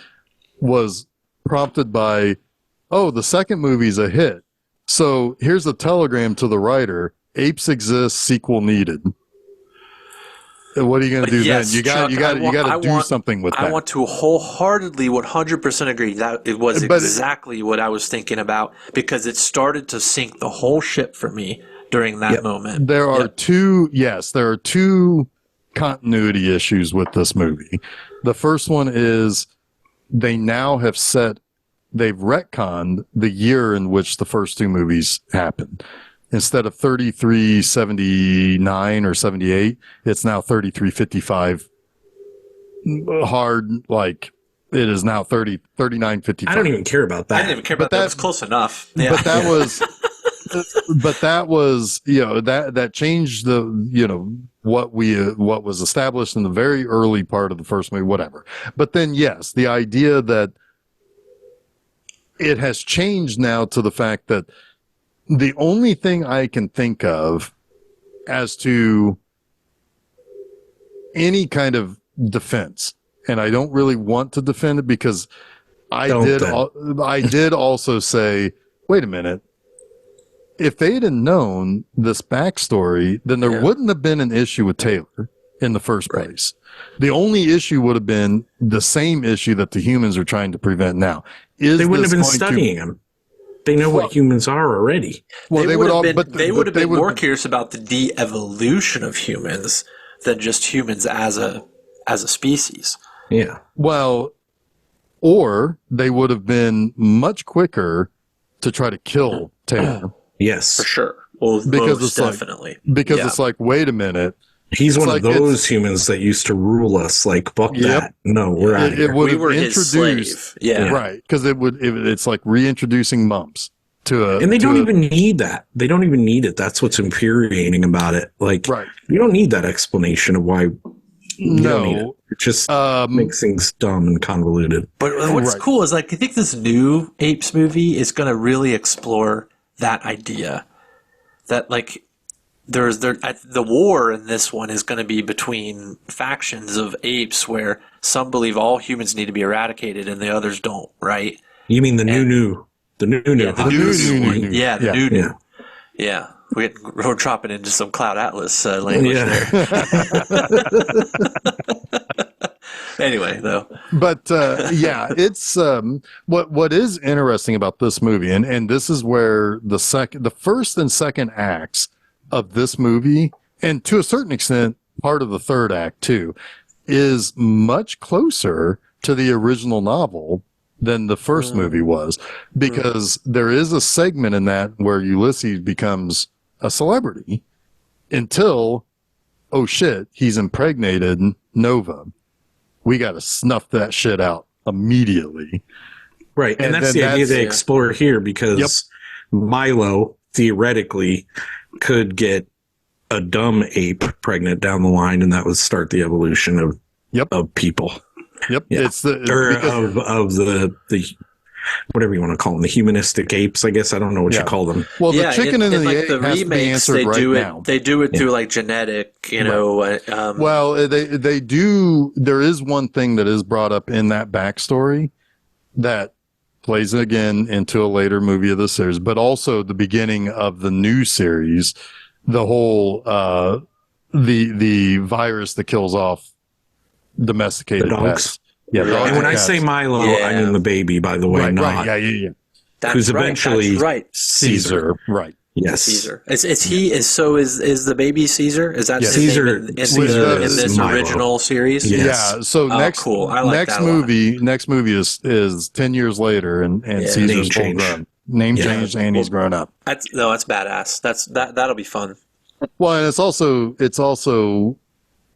was prompted by, the second movie's a hit. So here's a telegram to the writer: Apes exist, sequel needed. What are you going to do then? You got to do something with that. I want to wholeheartedly 100% agree that it was exactly what I was thinking about because it started to sink the whole ship for me during that moment. There are two continuity issues with this movie. The first one is they now have they've retconned the year in which the first two movies happened. Instead of 3379 or 78, it's now 3355. Hard, like it is now 3955. I don't even care about that. I didn't even care about that. That was close enough. Yeah. But that was, that changed what was established in the very early part of the first movie, whatever. But then, yes, the idea that it has changed now to the fact that the only thing I can think of as to any kind of defense, and I don't really want to defend it because I did also say, wait a minute, if they had known this backstory, then there wouldn't have been an issue with Taylor in the first place. The only issue would have been the same issue that the humans are trying to prevent now. They wouldn't have been studying him. They know what humans are already. Well, they would have been more curious about the de-evolution of humans than just humans as a species. Yeah. Well, or they would have been much quicker to try to kill Taylor. Yes, for sure. Well, because it's definitely. It's like, wait a minute. He's one of those humans that used to rule us. Like, fuck that. No, we're out of here. We were his slave. Yeah. Right. Because it's like reintroducing mumps to and they don't even need that. They don't even need it. That's what's infuriating about it. Like, you don't need that explanation of why. You don't need it. It just makes things dumb and convoluted. But what's cool is, like, I think this new Apes movie is going to really explore that idea that, like, the war in this one is going to be between factions of apes where some believe all humans need to be eradicated and the others don't, right? You mean the new? The new. Yeah, the new. Yeah, the new. Yeah. We're dropping into some Cloud Atlas language there. Anyway, though. But it's what is interesting about this movie, and this is where the first and second acts of this movie, and to a certain extent, part of the third act too, is much closer to the original novel than the first movie was, because there is a segment in that where Ulysses becomes a celebrity until, oh shit, he's impregnated Nova. We got to snuff that shit out immediately. Right. And that's the idea they explore here, because Milo theoretically could get a dumb ape pregnant down the line, and that would start the evolution of people. Yep. Yeah. It's the whatever you want to call them, the humanistic apes, I guess. I don't know what you call them. Well, the chicken and the egg has to be answered right now. They do it through, like, genetic, well, they do. There is one thing that is brought up in that backstory that plays again into a later movie of the series, but also the beginning of the new series, the whole the virus that kills off domesticated pets. Yeah, and when I say Milo, I mean the baby, by the way, not who's eventually Caesar. Right. Yes. Caesar. Is the baby Caesar? Is that Caesar in this original series? Yes. Yeah. So next movie is 10 years later, and Caesar's full grown. Name changed, and he's grown up. That's badass. That'll be fun. Well, and it's also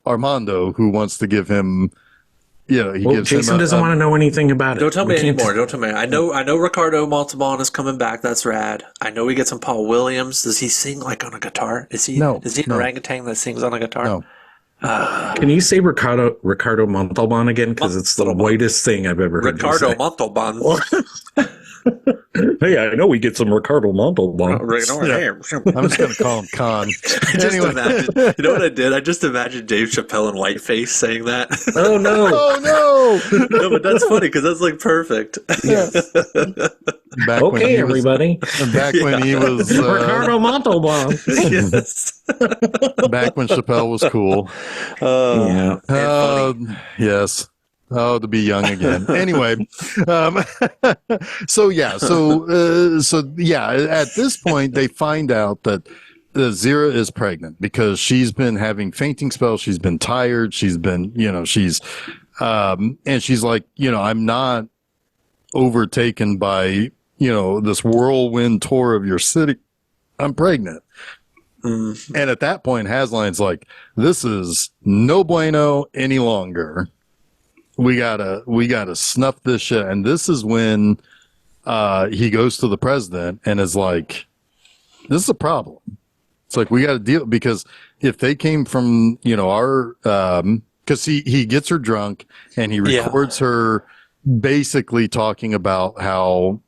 Armando who wants to give him. Yeah, Jason doesn't want to know anything about it. Don't tell me anymore. Don't tell me. I know Ricardo Montalban is coming back. That's rad. I know we get some Paul Williams. Does he sing, like, on a guitar? Is he an orangutan that sings on a guitar? No. Can you say Ricardo Montalban again? Because it's the whitest thing I've ever heard. Ricardo Montalban. Hey, I know we get some Ricardo Montalban. I'm just going to call him Con. You know what I did? I just imagined Dave Chappelle and Whiteface saying that. Oh, no. Oh, no. No, but that's funny because that's, like, perfect. Yes. Everybody. Back when he was... Ricardo Montalban. Yes. Back when Chappelle was cool. Yes. Oh, to be young again. Anyway, at this point, they find out that Zira is pregnant because she's been having fainting spells. She's been tired. She's been, and she's like, I'm not overtaken by, this whirlwind tour of your city. I'm pregnant. And at that point, Haslein's like, this is no bueno any longer. We gotta snuff this shit. And this is when, he goes to the president and is like, this is a problem. It's like, we got to deal, because if they came from, our, because he gets her drunk and he records her basically talking about how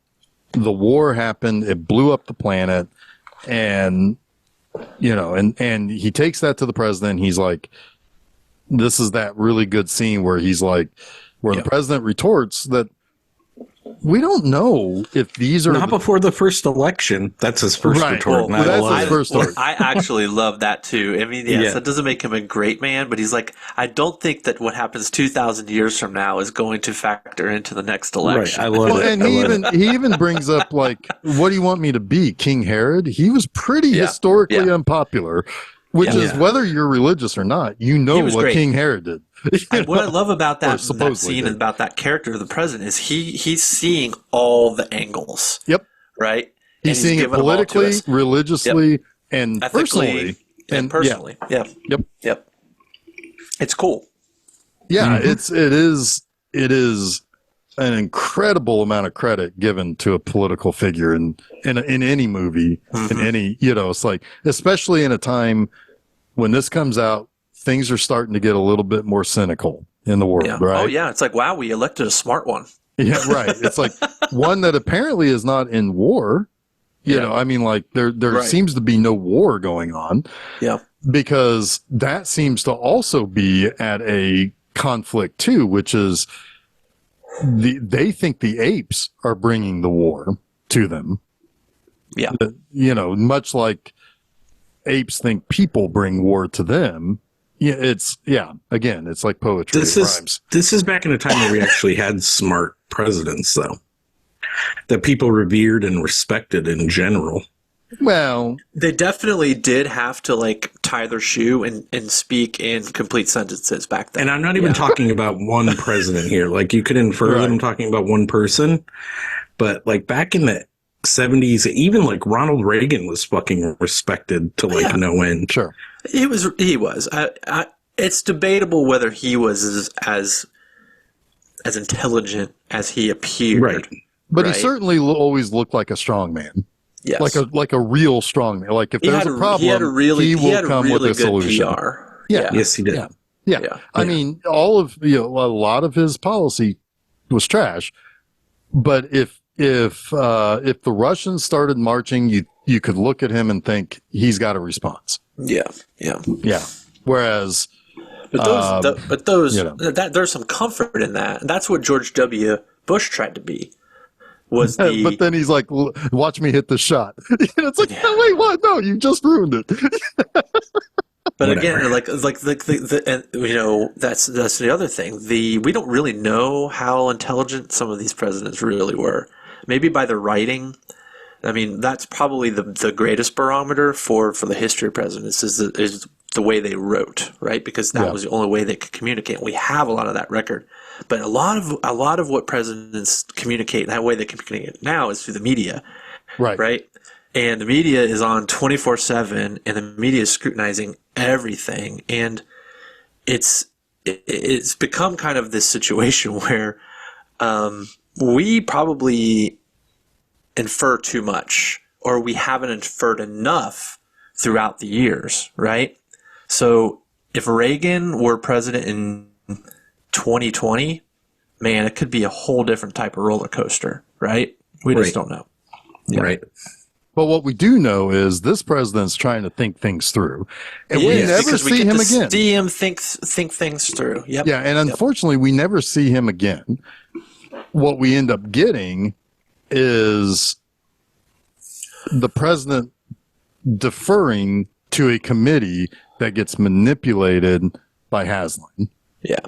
the war happened, it blew up the planet, and, and he takes that to the president. He's like, this is that really good scene where he's like, where the president retorts that, we don't know if these are not before the first election. That's his first retort. Well, that's his first retort. I actually love that too. I mean, yes, that doesn't make him a great man, but he's like, I don't think that what happens 2,000 years from now is going to factor into the next election. Right. I love it. And he even brings up, like, what do you want me to be, King Herod? He was pretty historically unpopular, which is whether you're religious or not. What great. King Herod did. What I love about that scene and about that character of the president is he's seeing all the angles. Yep. Right? He's seeing it politically, religiously, and ethically, personally. Yeah. Yep. It's cool. Yeah, it is an incredible amount of credit given to a political figure in any movie, in any, it's like, especially in a time when this comes out, things are starting to get a little bit more cynical in the world, right? Oh, yeah. It's like, wow, we elected a smart one. Yeah, right. It's like one that apparently is not in war. I mean, like, there seems to be no war going on. Yeah. Because that seems to also be at a conflict, too, which is they think the apes are bringing the war to them. Yeah. Much like apes think people bring war to them. Yeah, again, it's like poetry. This is back in a time where we actually had smart presidents, though, that people revered and respected in general. Well, they definitely did have to, like, tie their shoe and speak in complete sentences back then. And I'm not even talking about one president here. Like, you could infer that I'm talking about one person, but, like, back in the 70s, even, like, Ronald Reagan was fucking respected to, like, no end. Sure. He was. It's debatable whether he was as intelligent as he appeared. Right. But he certainly always looked like a strong man. Yes. Like a real strong man. Like, if there's a problem, he will come with a solution. PR. Yeah. Yes, he did. Yeah. I mean, all of a lot of his policy was trash. But if the Russians started marching, you could look at him and think he's got a response. Yeah. Whereas, there's some comfort in that. And that's what George W. Bush tried to be. But then he's like, "Watch me hit the shot." It's like, no, wait, what? No, you just ruined it. But again, that's the other thing. We don't really know how intelligent some of these presidents really were. Maybe by the writing. I mean, that's probably the greatest barometer for the history of presidents is the way they wrote, right? Because that was the only way they could communicate. We have a lot of that record, but a lot of what presidents communicate, that way they communicate now, is through the media, right? And the media is on 24/7, and the media is scrutinizing everything, and it's become kind of this situation where we probably infer too much, or we haven't inferred enough throughout the years, right? So if Reagan were president in 2020, man, it could be a whole different type of roller coaster, right? We just don't know. Yeah. Right. But what we do know is this president's trying to think things through, and we never see him again. See him think things through. Yep. Yeah, and unfortunately, we never see him again. What we end up getting is the president deferring to a committee that gets manipulated by Hasline. Yeah.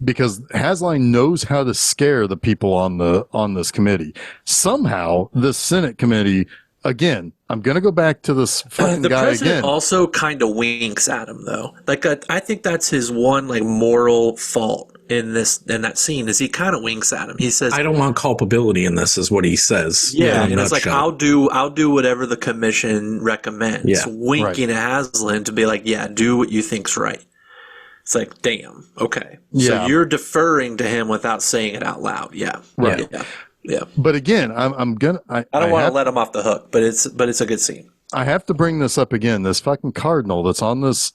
Because Hasline knows how to scare the people on this committee. Somehow, this Senate committee again, I'm going to go back to this fucking the guy president again. also kind of winks at him, though. Like I think that's his one like moral fault in that scene is he kind of winks at him. He says, "I don't want culpability in this," is what he says. Yeah, and it's like I'll do whatever the commission recommends. Yeah, winking at Haslam to be like, yeah, do what you think's right. It's like, damn, okay. So you're deferring to him without saying it out loud. Yeah, right. Yeah. But again, I'm gonna. I don't want to let him off the hook, but it's a good scene. I have to bring this up again. This fucking cardinal that's on this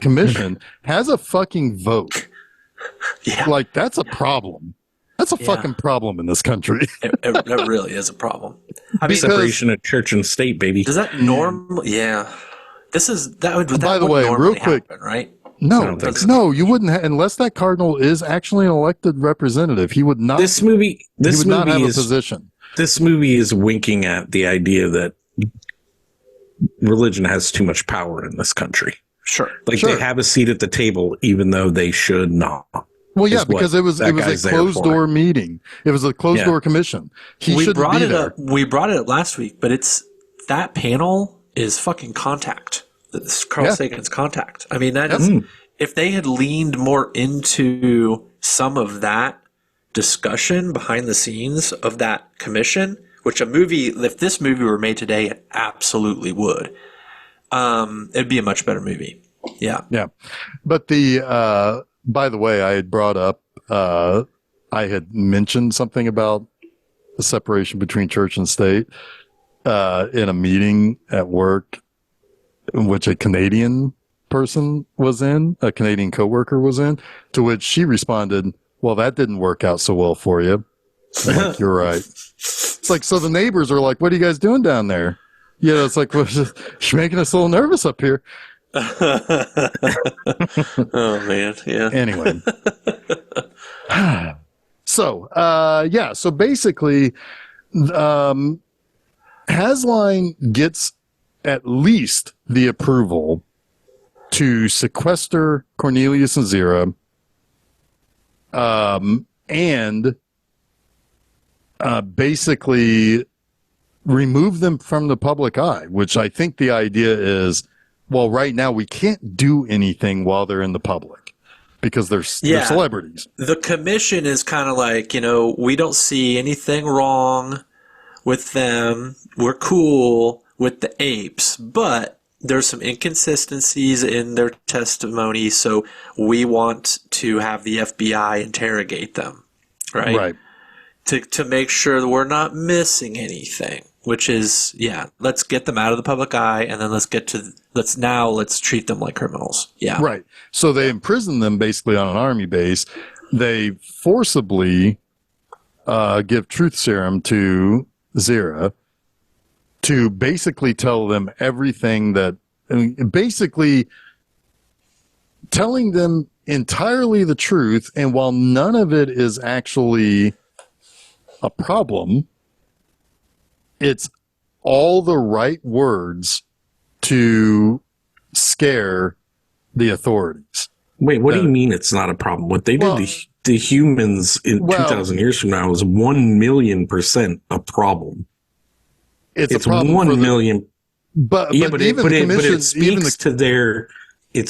commission has a fucking vote. Yeah, like that's a problem. That's a fucking problem in this country. It really is a problem. I mean, separation of church and state, baby. Does that normally? Yeah, this is that would. By the way, real quick, happen, right? No, you wouldn't unless that cardinal is actually an elected representative. He would not. This movie not have a position. This movie is winking at the idea that religion has too much power in this country. Sure. They have a seat at the table, even though they should not. Well, yeah, because it was a closed door meeting. It was a closed door commission. We brought it up last week, but that panel is fucking Contact. It's Carl Sagan's Contact. I mean, that is if they had leaned more into some of that discussion behind the scenes of that commission, which if this movie were made today, it absolutely would. It'd be a much better movie. Yeah. Yeah. But by the way, I had brought up, I had mentioned something about the separation between church and state in a meeting at work in which a Canadian person was in, a Canadian coworker was in, to which she responded, well, that didn't work out so well for you. I'm like, you're right. It's like, so the neighbors are like, what are you guys doing down there? You know, it's like, well, you're making us a little nervous up here. Oh, man. Yeah. Anyway. So basically, Hasline gets at least the approval to sequester Cornelius and Zira, and basically remove them from the public eye, which I think the idea is, well, right now we can't do anything while they're in the public because they're celebrities. The commission is kind of like, we don't see anything wrong with them. We're cool with the apes, but there's some inconsistencies in their testimony, so we want to have the FBI interrogate them, right? Right. To make sure that we're not missing anything, which is, let's get them out of the public eye, and then let's treat them like criminals. Yeah. Right. So they imprison them basically on an army base. They forcibly give truth serum to Zira to basically tell them everything basically telling them entirely the truth. And while none of it is actually a problem, it's all the right words to scare the authorities. Wait, what do you mean it's not a problem? What they did to the humans in 2,000 years from now is 1,000,000% a problem. It's a problem 1,000,000. But it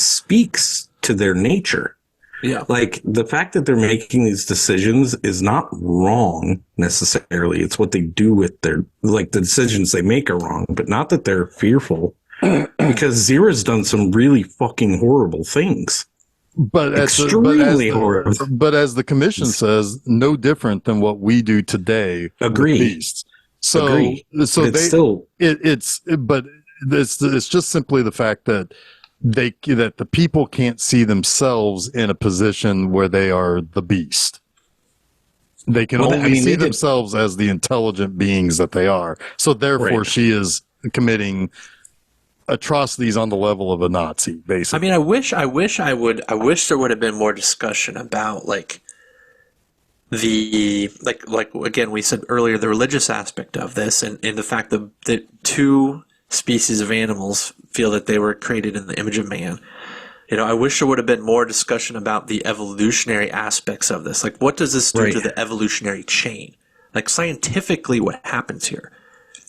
speaks to their nature. Yeah. Like the fact that they're making these decisions is not wrong necessarily. It's what they do with the decisions they make are wrong, but not that they're fearful because Zira's done some really fucking horrible things. But extremely horrible. But as the commission says, no different than what we do today. Agree. So, Agree. So it's just simply the fact that that the people can't see themselves in a position where they are the beast. They can only see themselves as the intelligent beings that they are. So therefore, she is committing atrocities on the level of a Nazi, basically. I mean, I wish there would have been more discussion about again we said earlier, the religious aspect of this and the fact that two species of animals feel that they were created in the image of man. I wish there would have been more discussion about the evolutionary aspects of this. Like, what does this do to the evolutionary chain? Like, scientifically, what happens here?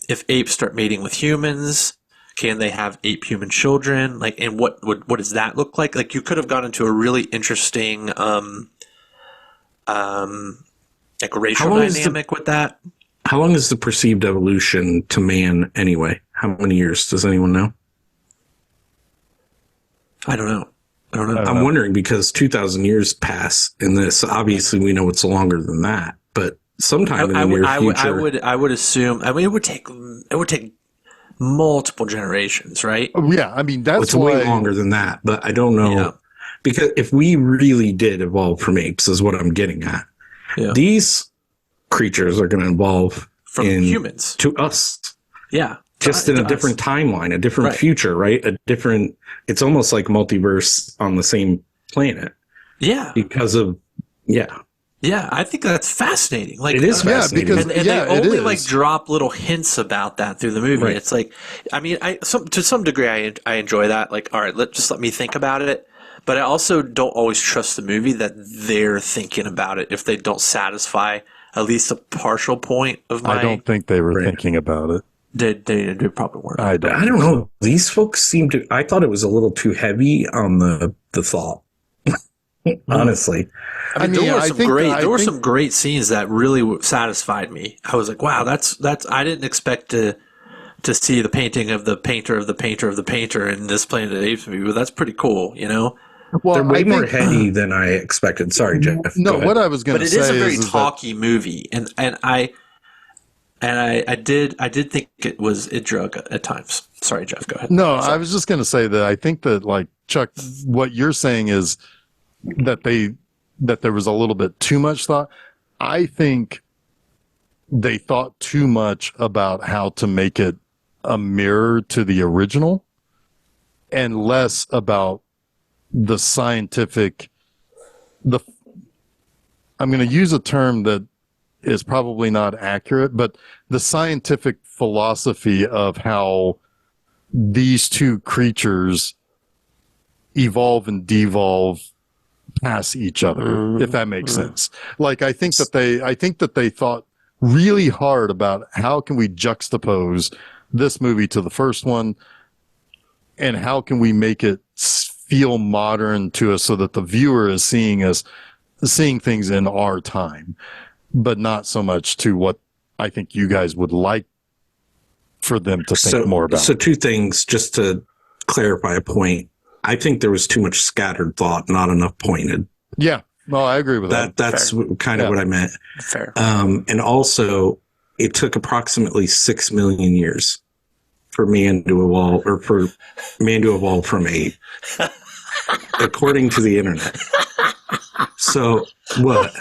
if apes start mating with humans, can they have ape-human children? Like, and what does that look like? Like, you could have gone into a really interesting, like racial dynamic with that. How long is the perceived evolution to man anyway? How many years? Does anyone know? I don't know. I'm wondering because 2,000 years pass in this. Obviously, we know it's longer than that, but sometime in the near future, I would assume. I mean, it would take multiple generations, right? Oh, yeah, I mean that's it's way longer than that. But I don't know because if we really did evolve from apes, is what I'm getting at. Yeah. These creatures are going to evolve from humans to us. Yeah. Just in a different timeline, a different future, right? It's almost like multiverse on the same planet. Yeah. Because of, Yeah, I think that's fascinating. Like, it is fascinating. And they only like drop little hints about that through the movie. Right. It's like, I mean, to some degree, I enjoy that. Like, all right, let me think about it. But I also don't always trust the movie that they're thinking about it if they don't satisfy at least a partial point of my... I don't think they were thinking about it. They probably weren't. I don't know. These folks seem to... I thought it was a little too heavy on the thought. Honestly. I mean, there were some great scenes that really satisfied me. I was like, wow, that's I didn't expect to see the painting of the painter of the painter of the painter in this Planet of the Apes movie, but that's pretty cool, you know? Well, they're way more heady than I expected. Sorry, Jeff. No, what I was going to say is... But it is a very talky movie, and I did think it drug at times. Sorry, Jeff, go ahead. No, I was just going to say that I think that, like, Chuck, what you're saying is that there was a little bit too much thought. I think they thought too much about how to make it a mirror to the original and less about the scientific, I'm going to use a term that is probably not accurate, but the scientific philosophy of how these two creatures evolve and devolve past each other, if that makes sense. Like, I think that they thought really hard about how can we juxtapose this movie to the first one, and how can we make it feel modern to us so that the viewer is seeing things in our time, but not so much to what I think you guys would like for them to think more about. So two things, just to clarify a point. I think there was too much scattered thought, not enough pointed. Yeah. No, I agree with that. That's kind of what I meant. Fair. And also, it took approximately 6 million years for man to evolve from ape, according to the internet. So what?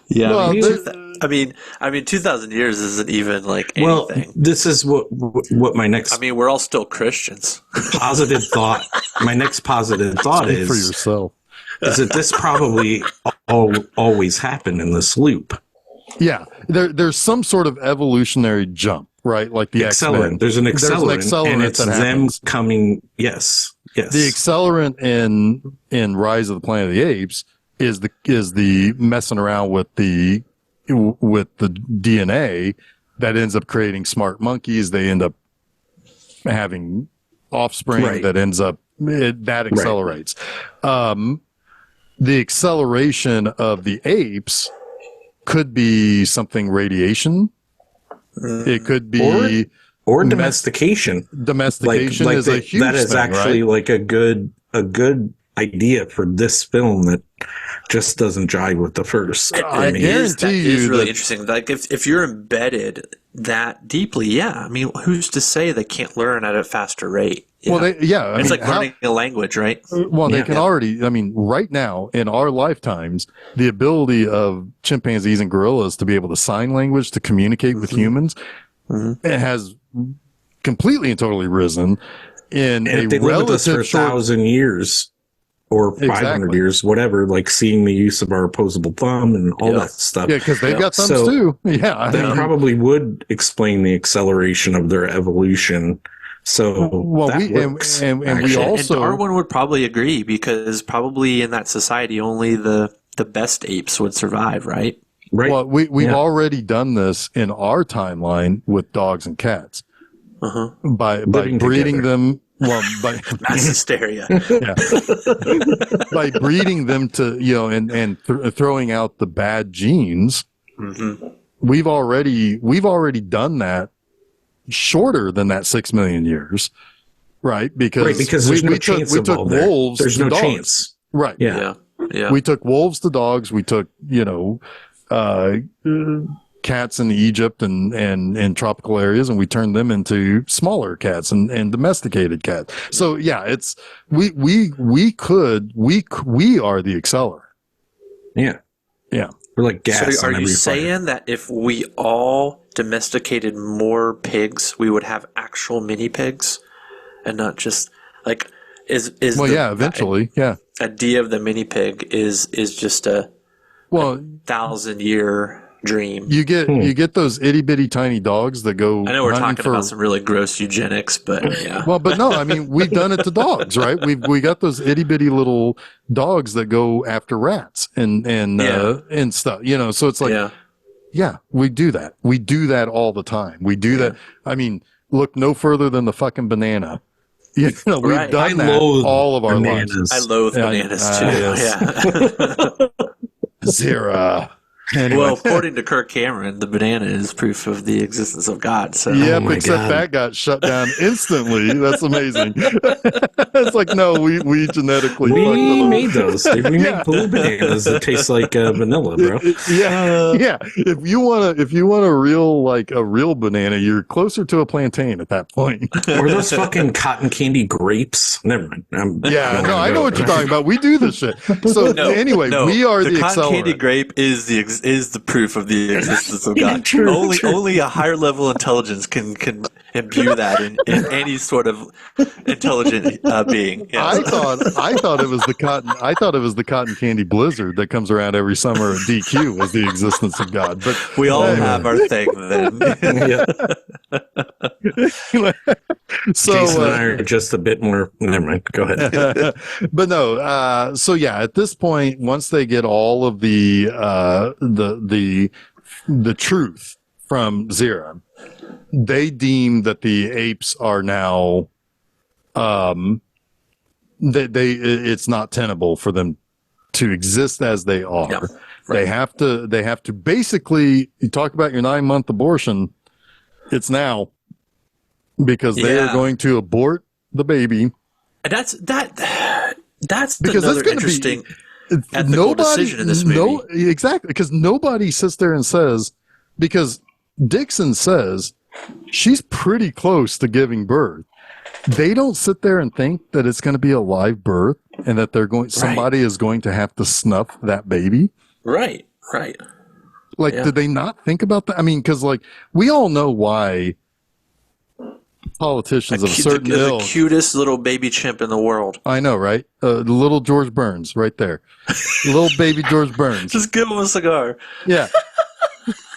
Yeah, well, I mean, 2,000 years isn't even like anything. Well, this is what my next... I mean, we're all still Christians. Positive thought. My next positive thought is... for yourself. Is that this probably always happened in this loop. Yeah. There's some sort of evolutionary jump, right? Like the X-Men. There's an accelerant, and it's them coming... Yes. The accelerant in Rise of the Planet of the Apes is the messing around with the DNA that ends up creating smart monkeys. They end up having offspring that ends up that accelerates. The acceleration of the apes could be something radiation. It could be or domestication. Domestication is a huge that is thing, actually right? like a good idea for this film that just doesn't jive with the first. I guarantee you is really interesting. Like if you're embedded that deeply, I mean, who's to say they can't learn at a faster rate? Well, it's like learning a language, right? Well, they can already. I mean, right now in our lifetimes, the ability of chimpanzees and gorillas to be able to sign language to communicate with humans, it has completely and totally risen. In and if they live with us for 1,000 years or 500 years, whatever, like seeing the use of our opposable thumb and all that stuff. Yeah, because they've got thumbs too. Yeah. That probably would explain the acceleration of their evolution. So that works. And we also... And Darwin would probably agree because probably in that society only the best apes would survive, right? Right. Well, we've already done this in our timeline with dogs and cats by breeding them. Well, by mass hysteria. Yeah, by breeding them to and throwing out the bad genes. Mm-hmm. We've already done that shorter than that 6 million years, right? Because there's no chance we took wolves. There's to no dogs. chance. Right. Yeah. We took wolves to dogs. We took cats in Egypt and tropical areas, and we turned them into smaller cats and domesticated cats. So yeah, it's we are the accelerant. Yeah. Yeah. We're like gas. So are on you every saying fire. that if we all domesticated more pigs, we would have actual mini pigs, and not just like eventually, yeah. Idea of the mini pig is just a 1,000-year dream. You get those itty bitty tiny dogs that go. I know we're talking about some really gross eugenics, but yeah. Well, but no, I mean we've done it to dogs, right? We got those itty bitty little dogs that go after rats and stuff. So it's like we do that. We do that all the time. We do that. I mean, look no further than the fucking banana. We've done that all of our lives. I loathe bananas too. Yeah. Zero. Anyway. Well, according to Kirk Cameron, the banana is proof of the existence of God. So, except that got shut down instantly. That's amazing. It's like, no, we genetically made those. We made blue bananas that taste like vanilla, bro. Yeah. If you want a real banana, you're closer to a plantain at that point. Or those fucking cotton candy grapes. Never mind. I know what you're talking about. We do this shit. So we are the cotton accelerant. Candy grape is the proof of the existence of God. Only a higher level intelligence can imbue that in any sort of intelligent being. Yeah. I thought it was the cotton candy blizzard that comes around every summer at DQ was the existence of God. But we all have our thing then. So Jason and I are just a bit more. Never mind. Go ahead. But no. At this point, once they get all of the truth from Zira, they deem that the apes are now it's not tenable for them to exist as they are. Yeah, right. They have to basically, you talk about your 9-month abortion, it's now, because they are going to abort the baby. And that's because another interesting ethical decision in this movie. No, exactly, because nobody sits there and says, because Dixon says she's pretty close to giving birth. They don't sit there and think that it's going to be a live birth and that somebody is going to have to snuff that baby. Right. Like, did they not think about that? I mean, because we all know why politicians of certain ilk. The cutest little baby chimp in the world. I know, right? Little George Burns, right there. Little baby George Burns. Just give him a cigar. Yeah.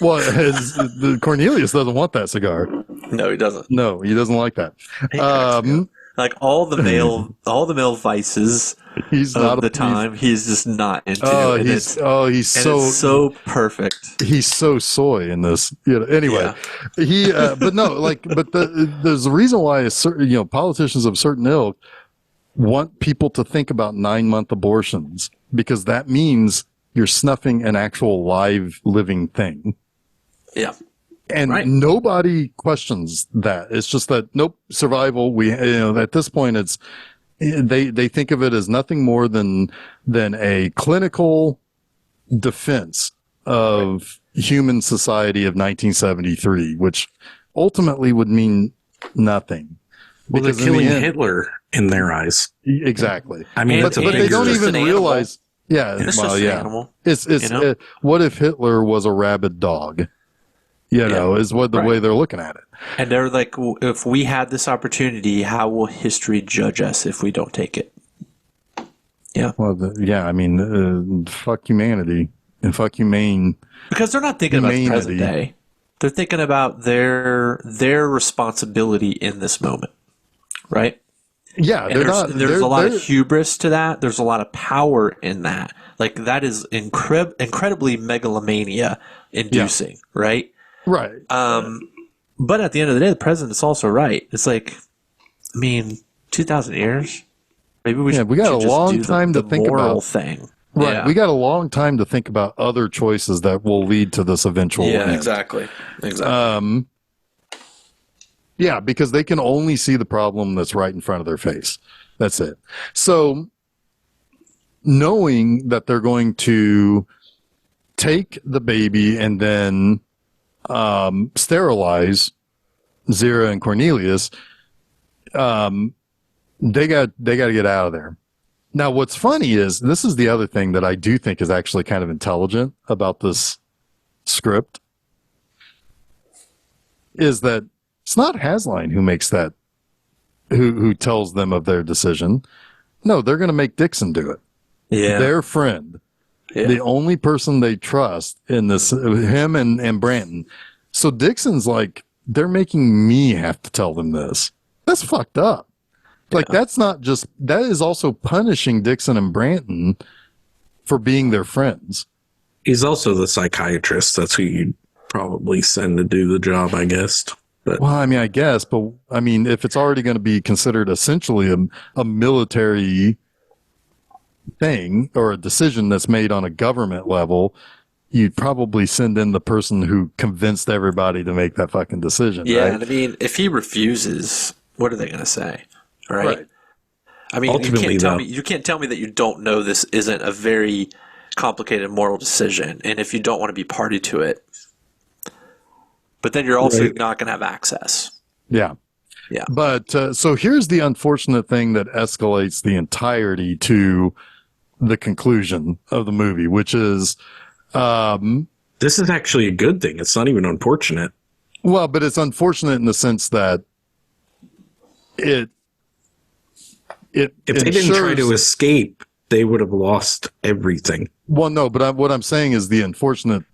Well, Cornelius doesn't want that cigar. No, he doesn't. No, he doesn't like that. Like all the male vices he's just not into. He's so perfect. He's so soy in this. Anyway, there's a reason why politicians of certain ilk want people to think about 9-month abortions, because that means you're snuffing an actual live living thing. Yeah. And nobody questions that. It's just that, nope, survival. At this point, it's they think of it as nothing more than a clinical defense of human society of 1973, which ultimately would mean nothing. Well, they're killing Hitler in their eyes. Exactly. I mean, but they don't even realize. Yeah, it's just an animal. It's what if Hitler was a rabid dog? Is what the way they're looking at it. And they're like, if we had this opportunity, how will history judge us if we don't take it? Yeah. Well, fuck humanity and fuck humane. Because they're not thinking about the present day. They're thinking about their responsibility in this moment, right? Yeah, And there's a lot of hubris to that. There's a lot of power in that. Like, that is incredibly megalomania inducing, right? Right. But at the end of the day, the president's also right. It's like, I mean, 2,000 years? Maybe we should, we got a just long do time the to think moral about thing. Right. Yeah. We got a long time to think about other choices that will lead to this eventual end. Exactly. Yeah, because they can only see the problem that's right in front of their face. That's it. So knowing that they're going to take the baby and then sterilize Zira and Cornelius, they got to get out of there. Now, what's funny is, this is the other thing that I do think is actually kind of intelligent about this script, is that it's not Hasline who makes that, who tells them of their decision. No, they're going to make Dixon do it. Yeah. Their friend. Yeah. The only person they trust in this, him and Branton. So Dixon's like, they're making me have to tell them this. That's fucked up. Like, that's not just, that is also punishing Dixon and Branton for being their friends. He's also the psychiatrist. That's who you'd probably send to do the job, I guess. But, well, I mean, I guess, but I mean, if it's already going to be considered essentially a military thing or a decision that's made on a government level, you'd probably send in the person who convinced everybody to make that fucking decision. Yeah, right? And I mean, if he refuses, what are they going to say? Right? I mean, ultimately, you can't tell me that you don't know this isn't a very complicated moral decision, and if you don't want to be party to it, but then you're also not going to have access. Yeah. But so here's the unfortunate thing that escalates the entirety to the conclusion of the movie, which is this is actually a good thing. It's not even unfortunate. Well, but it's unfortunate in the sense that if they didn't try to escape, they would have lost everything. Well, no, but what I'm saying is the unfortunate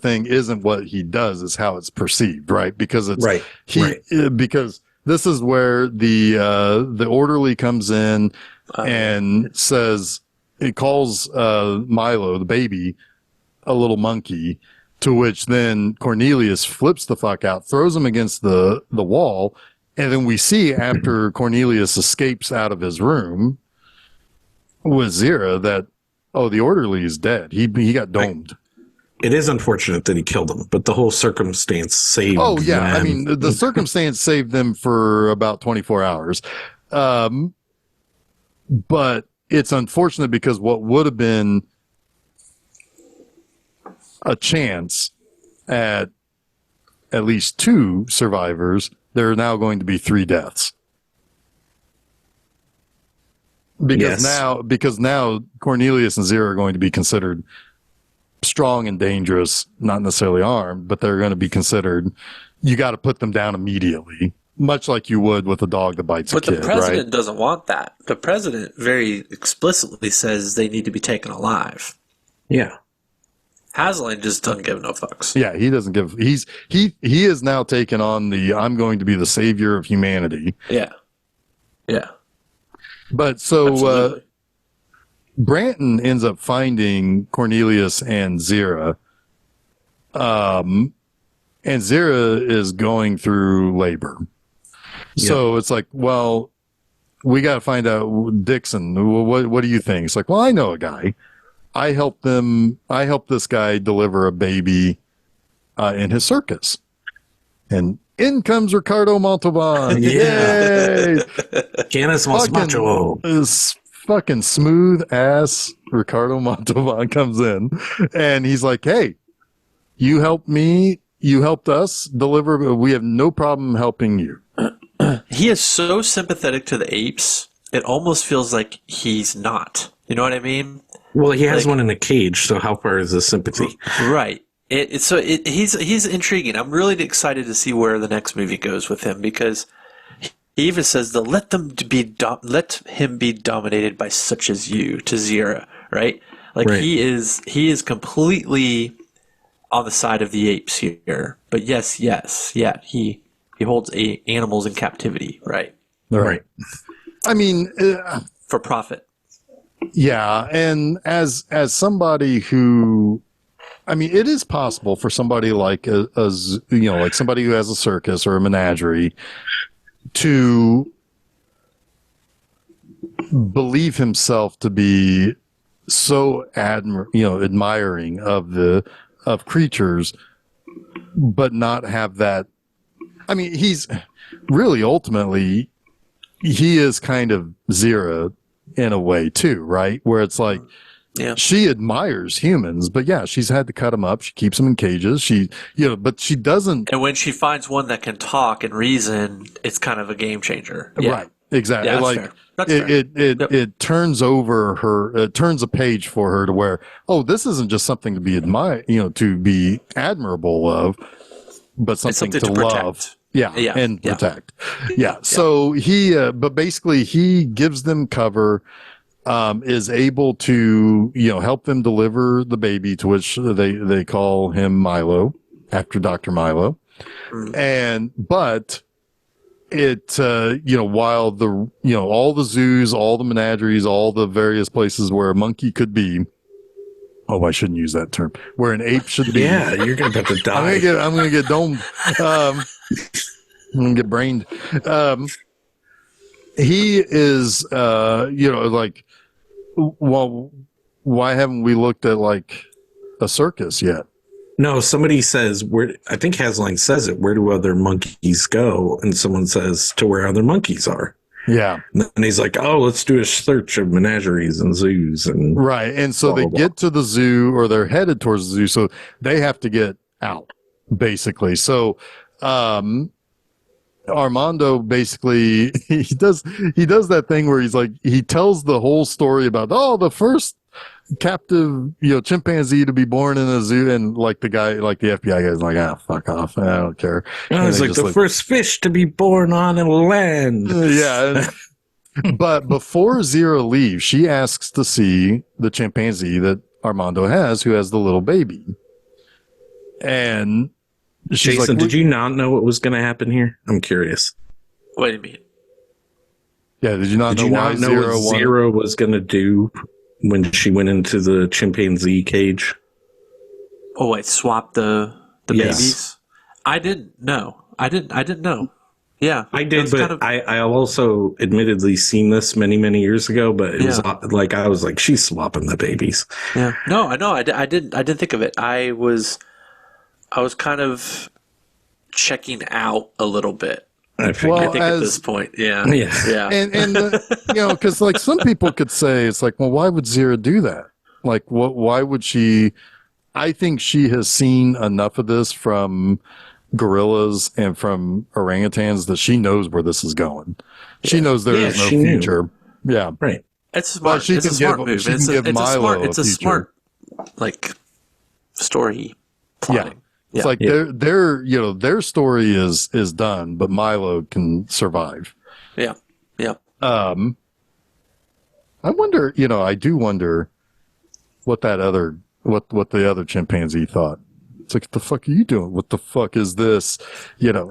thing isn't what he does, is how it's perceived, right? Because it's because this is where the orderly comes in and says, it calls Milo, the baby, a little monkey, to which then Cornelius flips the fuck out, throws him against the wall. And then we see, after Cornelius escapes out of his room with Zira, that, the orderly is dead. He got domed. It is unfortunate that he killed him, but the whole circumstance saved them. I mean, the circumstance saved them for about 24 hours. But it's unfortunate because what would have been a chance at least 2 survivors, there are now going to be 3 deaths. Because now Cornelius and Zira are going to be considered strong and dangerous, not necessarily armed, but they're going to be considered, you got to put them down immediately, much like you would with a dog that bites a kid. But the president doesn't want that. The president very explicitly says they need to be taken alive. Yeah. Hasline just doesn't give no fucks. Yeah, he doesn't give. He is now taken on the I'm going to be the savior of humanity. Yeah. But so Branton ends up finding Cornelius and Zira. And Zira is going through labor. Yep. So it's like, well, we got to find out, Dixon, what do you think? It's like, well, I know a guy. I helped this guy deliver a baby in his circus. And in comes Ricardo Montalban. Yay! Canis Mas Macho. This fucking smooth ass Ricardo Montalban comes in and he's like, hey, you helped me. You helped us deliver. We have no problem helping you. He is so sympathetic to the apes. It almost feels like he's not. You know what I mean? Well, he has one in a cage, so how far is his sympathy? Right. He's intriguing. I'm really excited to see where the next movie goes with him, because he even says let him be dominated by such as you, to Zira, right? Like he is completely on the side of the apes here. But he holds animals in captivity, right? Right. I mean, for profit. Yeah, and as somebody who, I mean, it is possible for somebody like like somebody who has a circus or a menagerie to believe himself to be so admiring of creatures, but not have that. I mean, he's really ultimately he is kind of Zira in a way too, right? Where it's like, she admires humans, but yeah, she's had to cut them up. She keeps them in cages. But she doesn't. And when she finds one that can talk and reason, it's kind of a game changer. Yeah. Right. Exactly. Yeah, that's like fair. That's fair. It turns over her. It turns a page for her to where, oh, this isn't just something to be admired, to be admirable of, but something to love. Yeah, and protect. Yeah. So but basically he gives them cover, is able to, help them deliver the baby, to which they call him Milo, after Dr. Milo. But it, while all the zoos, all the menageries, all the various places where a monkey could be, oh, I shouldn't use that term, where an ape should be. Yeah, you're going to have to die. I'm going to get domed. I'm going to get brained. He is, like, well, why haven't we looked at like a circus yet? No, somebody says, I think Hasline says it, where do other monkeys go? And someone says, to where other monkeys are. Yeah. And he's like, oh, let's do a search of menageries and zoos. And right. And so they get to the zoo, or they're headed towards the zoo. So they have to get out, basically. So, Armando basically he does that thing where he's like, he tells the whole story about, the first captive chimpanzee to be born in a zoo, and like the guy, like the FBI guy's like, fuck off, I don't care. It's like the first fish to be born on land. But before Zira leaves, she asks to see the chimpanzee that Armando has, who has the little baby. And she's Jason, like, did you not know what was going to happen here? I'm curious. Wait a minute. Yeah, did you not know what Zira was going to do when she went into the chimpanzee cage? Oh wait, swap the babies? I didn't know. I didn't know. Yeah. I did, but I also admittedly seen this many, many years ago, but it was like, I was like, she's swapping the babies. Yeah. No, I know. I didn't think of it. I was kind of checking out a little bit. I think at this point, yeah. And because like some people could say, it's like, well, why would Zira do that? Like, why would she? I think she has seen enough of this from gorillas and from orangutans that she knows where this is going. She knows there is no future. Yeah, right. It's smart. It's a smart move. It's a smart like story plotting. Yeah. It's like their story is done, but Milo can survive. Yeah. Yeah. I wonder, I do wonder what the other chimpanzee thought. It's like, what the fuck are you doing? What the fuck is this? Yeah.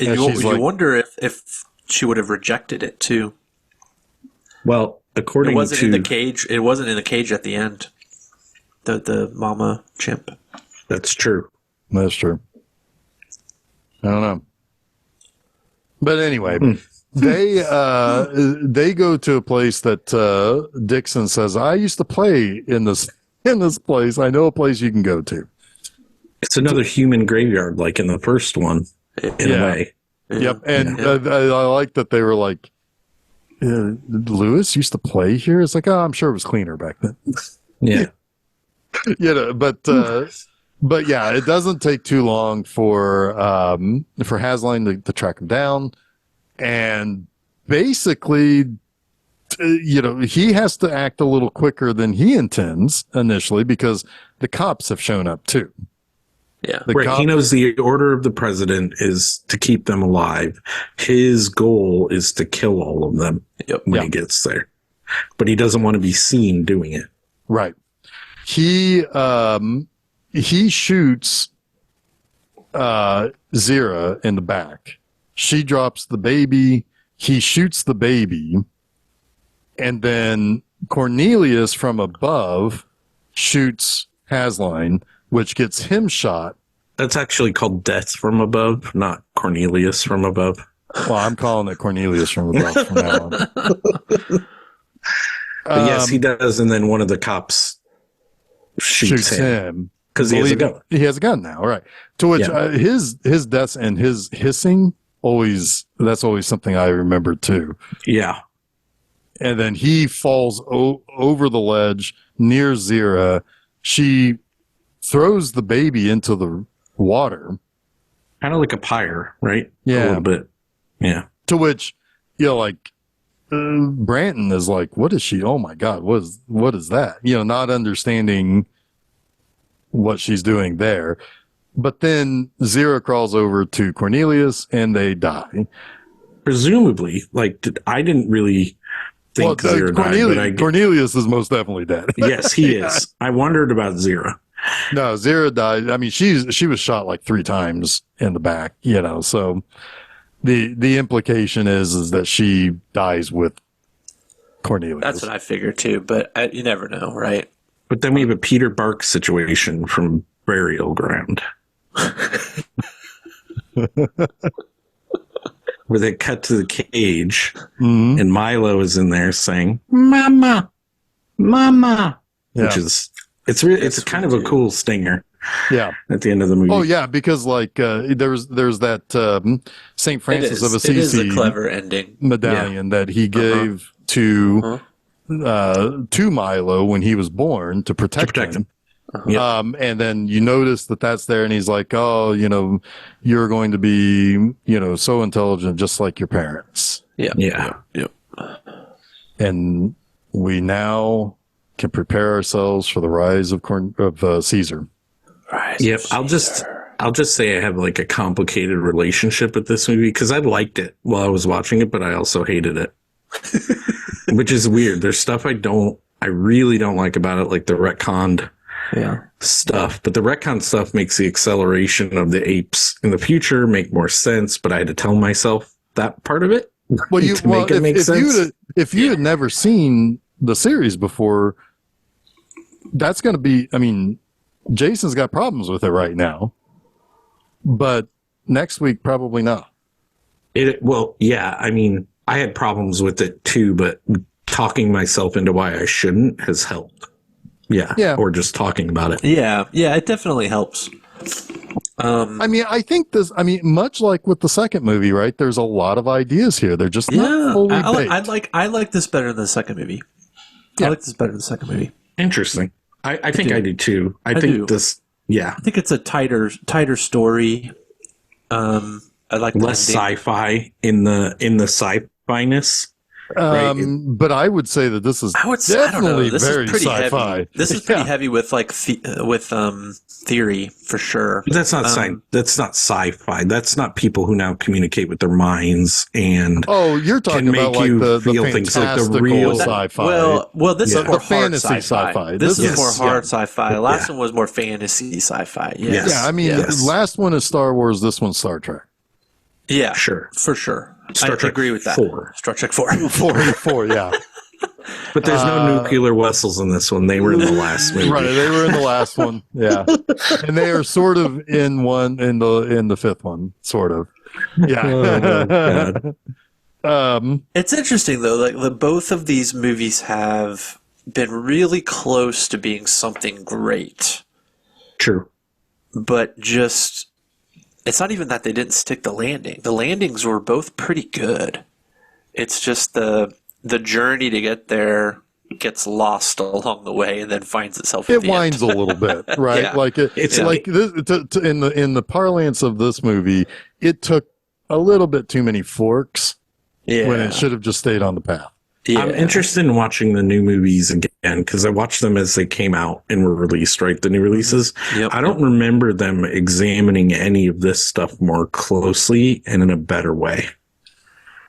You wonder if she would have rejected it too. Well, according to... in the cage. It wasn't in the cage at the end. The mama chimp. That's true. That's true. I don't know. But anyway, they go to a place that Dixon says, I used to play in this place. I know a place you can go to. It's another human graveyard, like in the first one, in a way. Yep. And I like that they were like, Lewis used to play here. It's like, I'm sure it was cleaner back then. Yeah. But yeah, it doesn't take too long for Hasline to track him down, and basically, he has to act a little quicker than he intends initially because the cops have shown up too. Yeah, he knows the order of the president is to keep them alive. His goal is to kill all of them when he gets there, but he doesn't want to be seen doing it. Right. He shoots Zira in the back. She drops the baby. He shoots the baby, And then Cornelius from above shoots Hasline, which gets him shot. That's actually called Death from Above, not Cornelius from Above. Well, I'm calling it Cornelius from above from now on. But yes, he does, and then one of the cops shoots him because he has a gun. He has a gun now, right? To which his deaths and his hissing that's always something I remember too. Yeah, and then he falls over the ledge near Zira. She throws the baby into the water, kind of like a pyre, right? Yeah, a little bit. Yeah. To which, like Branton is like, "What is she? Oh my God, what is that?" Not understanding what she's doing there. But then Zira crawls over to Cornelius, and they die. Presumably, I didn't really think Zira died, but Cornelius is most definitely dead. Yes, he is. I wondered about Zira. No, Zira died. I mean, she was shot like 3 times in the back, so the implication is that she dies with Cornelius. That's what I figured too, but you never know, right? But then we have a Peter Bark situation from Burial Ground. Where they cut to the cage, and Milo is in there saying, "Mama, Mama," which is it's kind of a cool stinger. Yeah, at the end of the movie. Oh yeah, because there's that Saint Francis of Assisi. It is a clever ending medallion that he gave to Milo when he was born to protect him. And then you notice that's there, and he's like, "Oh, you're going to be, so intelligent, just like your parents." Yeah. And we now can prepare ourselves for the rise of Caesar. Yep. I'll just say I have a complicated relationship with this movie because I liked it while I was watching it, but I also hated it, which is weird. There's stuff I really don't like about it, like the retconned stuff. But the retcon stuff makes the acceleration of the apes in the future make more sense. But I had to tell myself that part of it if you had never seen the series before, that's going to be. I mean, Jason's got problems with it right now, but next week probably not. I mean, I had problems with it too, but talking myself into why I shouldn't has helped. Yeah. Or just talking about it. Yeah, it definitely helps. I mean, I think much like with the second movie, right? There's a lot of ideas here. They're just not fully baked. I like this better than the second movie. Yeah. I like this better than the second movie. Interesting. I think I do too. I think it's a tighter story. I like less sci-fi in the sci-fi-ness. Right? But I would say that this is definitely very sci-fi. Heavy. This is pretty heavy with theory for sure. But that's not science. That's not sci-fi. That's not people who now communicate with their minds and you're talking about the feel things like the real sci-fi. Well, this is more fantasy hard sci-fi. This is more hard sci-fi. The last one was more fantasy sci-fi. Yes. Yeah, I mean, the last one is Star Wars. This one's Star Trek. Yeah, sure, for sure. Star Trek agree with that. 4. Star Trek 4. 4, yeah. But there's no nuclear vessels in this one. They were in the last movie. Right, they were in the last one. Yeah. And they are sort of in the fifth one, sort of. Yeah. It's interesting though, both of these movies have been really close to being something great. True. But just it's not even that they didn't stick the landing. The landings were both pretty good. It's just the journey to get there gets lost along the way and then finds itself. It winds a little bit, right? Yeah. Like it's like this, in the parlance of this movie, it took a little bit too many forks when it should have just stayed on the path. Yeah. I'm interested in watching the new movies again because I watched them as they came out and were released, right? The new releases. Yep. I don't remember them examining any of this stuff more closely and in a better way.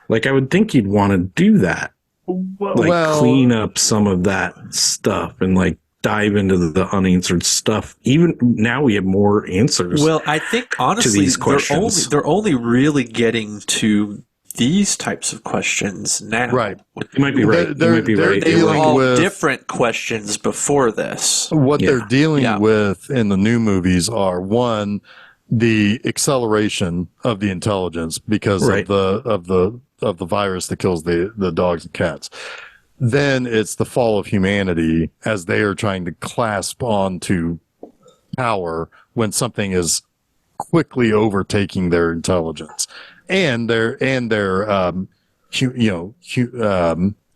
Like, I would think you'd want to do that. Clean up some of that stuff and dive into the unanswered stuff. Even now we have more answers. Well, I think honestly to these questions. they're only really getting to these types of questions now. Right. You might be right. You might be right. They were all with different questions before this. What they're dealing Yeah. with in the new movies are, one, the acceleration of the intelligence because Right. of the virus that kills the dogs and cats. Then it's the fall of humanity as they are trying to clasp onto power when something is quickly overtaking their intelligence and their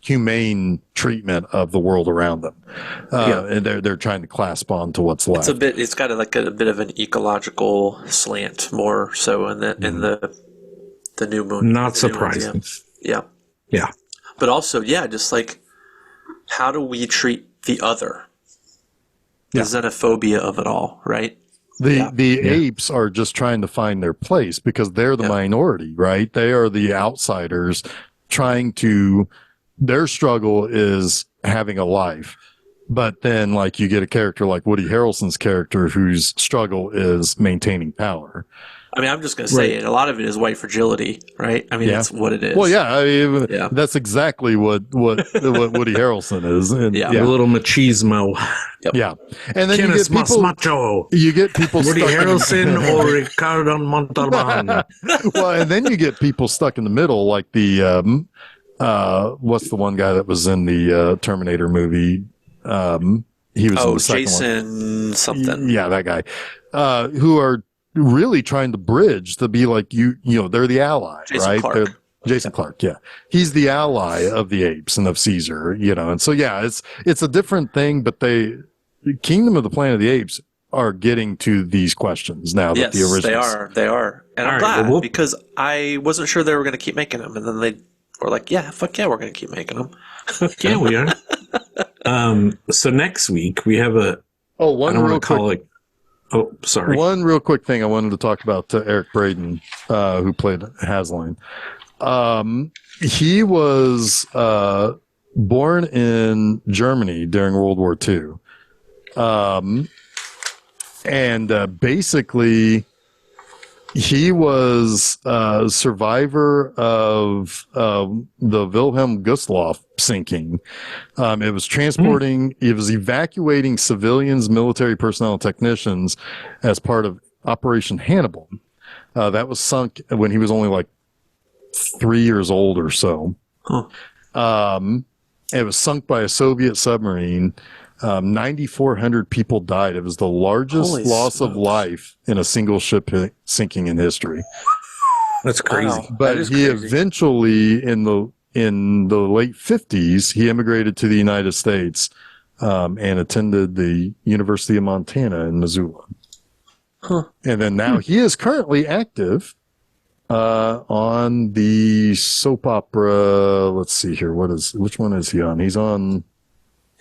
humane treatment of the world around them. And they're trying to clasp on to what's left. It's got a bit of an ecological slant more so in the new movie. Not surprising. Yeah. But also, just like, how do we treat the other? The xenophobia of it all, right? The apes are just trying to find their place because they're the minority, right? They are the outsiders their struggle is having a life. But then, like, you get a character like Woody Harrelson's character whose struggle is maintaining power. I mean, I'm just going to say it. A lot of it is white fragility, right? I mean, that's what it is. Well, that's exactly what Woody Harrelson is. And, a little machismo. Yep. Yeah. And then you get people Woody Harrelson or Ricardo Montalban. Well, and then you get people stuck in the middle, like the what's the one guy that was in the Terminator movie? He was in the second Jason one. something. Yeah, that guy. Who are really trying to bridge to be like they're the ally, Jason right? Clarke. Jason Clarke, yeah. He's the ally of the apes and of Seizure, and so it's a different thing, but Kingdom of the Planet of the Apes are getting to these questions now that the originals. They are. And I'm glad because I wasn't sure they were going to keep making them, and then they were like, fuck yeah, we're going to keep making them. Yeah, we are. So next week we have I don't want to call it. Oh, sorry. One real quick thing I wanted to talk about Eric Braeden, who played Hasline. He was born in Germany during World War II. And basically, he was a survivor of the Wilhelm Gustloff sinking. It was it was evacuating civilians, military personnel, and technicians as part of Operation Hannibal. That was sunk when he was only like 3 years old or so. It was sunk by a Soviet submarine. 9,400 people died. It was the largest loss of life in a single ship sinking in history. That's crazy. Wow. But he eventually, in the late 50s, he immigrated to the United States and attended the University of Montana in Missoula. And then now he is currently active on the soap opera. Let's see here. Which one is he on? He's on.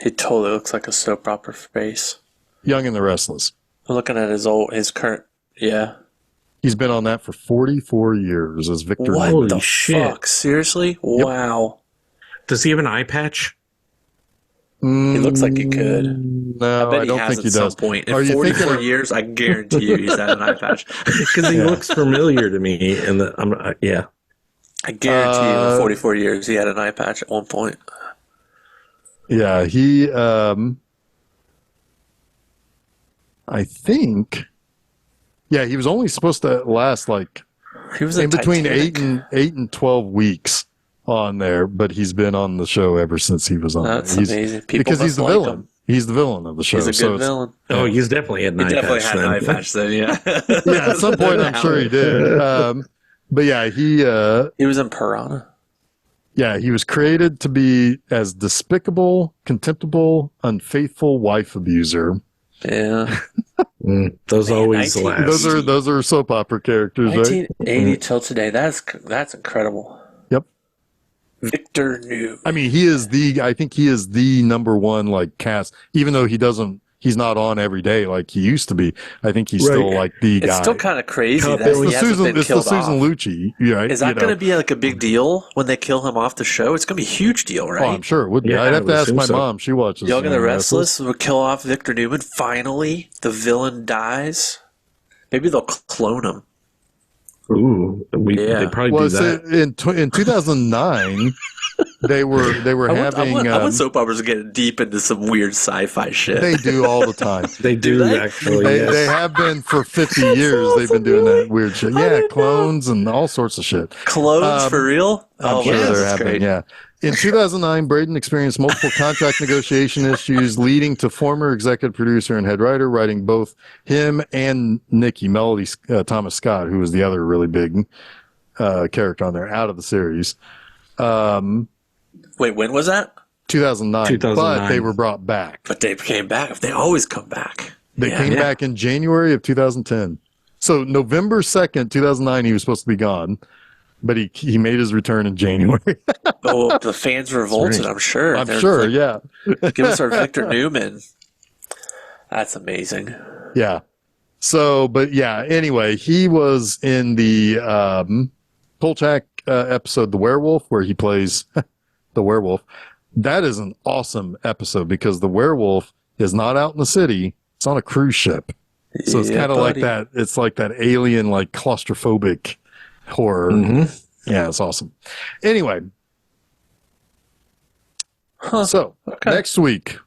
He totally looks like a soap opera face. Young and the Restless. I'm looking at his current. Yeah. He's been on that for 44 years as Victor. What the fuck? Seriously? Yep. Wow. Does he have an eye patch? He looks like he could. No, I don't think he does. At some point. In Are you 44 thinking years, I guarantee you he's had an eye patch. Because he looks familiar to me. And I guarantee you in 44 years he had an eye patch at one point. Yeah, he, I think, he was only supposed to last he was in between Titanic. 8 and 12 weeks on there, but he's been on the show ever since he was on. That's amazing. Because he's the villain. Him. He's the villain of the show. He's a good villain. Oh, he's definitely had an eye patch. He definitely had an eye patch then, yeah. Yeah, at some point I'm sure he did. But yeah, he was in Piranha. Yeah, he was created to be as despicable, contemptible, unfaithful wife abuser. Yeah. Those always last. Those are soap opera characters, 1980 till today. That's incredible. Yep. Victor New. I mean, I think he is the number one cast, even though he's not on every day like he used to be. I think he's still the guy. It's still kind of crazy that it's he hasn't been killed the Susan off. Lucci, right? Is that going to be a big deal when they kill him off the show? It's going to be a huge deal, right? Oh, I'm sure it would be. Yeah, I'd have to ask my mom. She watches. Young and the Restless will kill off Victor Newman. Finally, the villain dies. Maybe they'll clone him. Ooh, they probably do that. In 2009, they were having. I want soap operas getting deep into some weird sci-fi shit. They do all the time. They do actually. They have been for 50 years. Awesome, they've been doing that weird shit. Yeah, clones and all sorts of shit. Clones for real? I'm sure they're happening. Yeah. In 2009, Braden experienced multiple contract negotiation issues, leading to former executive producer and head writer writing both him and Nikki Melody Thomas Scott, who was the other really big character on there, out of the series. Wait, when was that? 2009. But they were brought back. But they came back. They always come back. They came back in January of 2010. So November 2nd, 2009, he was supposed to be gone. But he made his return in January. Oh, the fans revolted, I'm sure. I'm sure, yeah. Give us our Victor Newman. That's amazing. Yeah. So, but yeah, anyway, he was in the Kolchak episode, The Werewolf, where he plays the werewolf. That is an awesome episode because the werewolf is not out in the city. It's on a cruise ship. So it's kind of like that. It's like that alien, like claustrophobic horror. Mm-hmm. Yeah, it's awesome. Anyway, so next week,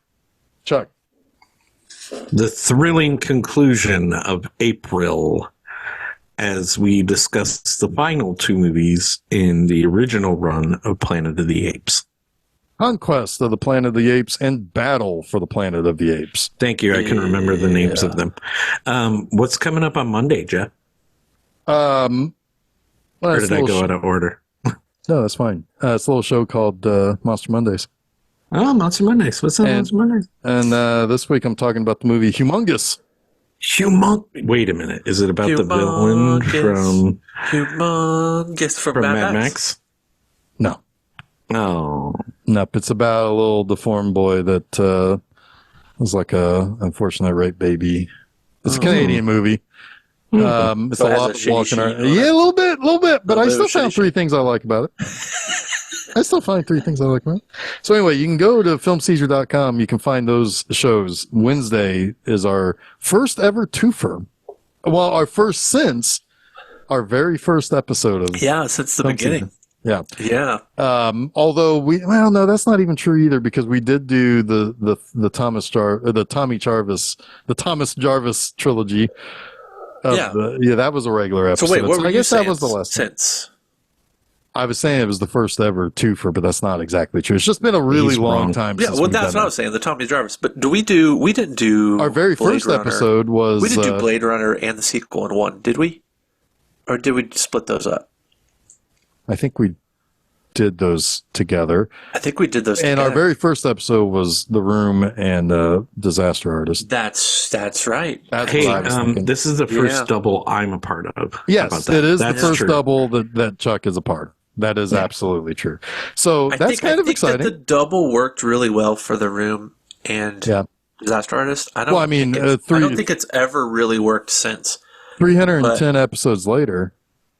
Chuck. The thrilling conclusion of April as we discuss the final two movies in the original run of Planet of the Apes. Conquest of the Planet of the Apes and Battle for the Planet of the Apes. Thank you. I can remember the names of them. What's coming up on Monday, Jeff? Or did I go out of order? No, that's fine. It's a little show called Monster Mondays. Oh, Monster Mondays. What's up, Monster Mondays? And this week I'm talking about the movie Humongous. Wait a minute. Is it about the villain from... Humongous from Mad Max? No. Oh. Nope. It's about a little deformed boy that was like a unfortunate rape baby. It's a Canadian movie. It's a lot of walking around. Yeah, a little bit, but I still found three things I like about it. So anyway, you can go to filmseizure.com. You can find those shows. Wednesday is our first ever twofer. Well, our first since our very first episode of since the beginning. Seizure. Yeah. Although no, that's not even true either because we did do the Thomas Jarvis trilogy. That was a regular episode. So wait, what were I guess you that was the last since? I was saying it was the first ever twofer, but that's not exactly true. It's just been a really long time. Yeah, well, that's what I was saying. The Tommy Jarvis, but we didn't do our very first episode was we didn't do Blade Runner and the sequel in one, did we? Or did we split those up? I think we did those together. I think we did those and together. Our very first episode was The Room and Disaster Artist. That's right. This is the first double I'm a part of. Yes, it is the first double that Chuck is a part of. That is absolutely true. So that's kind of exciting. That the double worked really well for The Room and Disaster Artist. I don't think it's ever really worked since. 310 episodes later.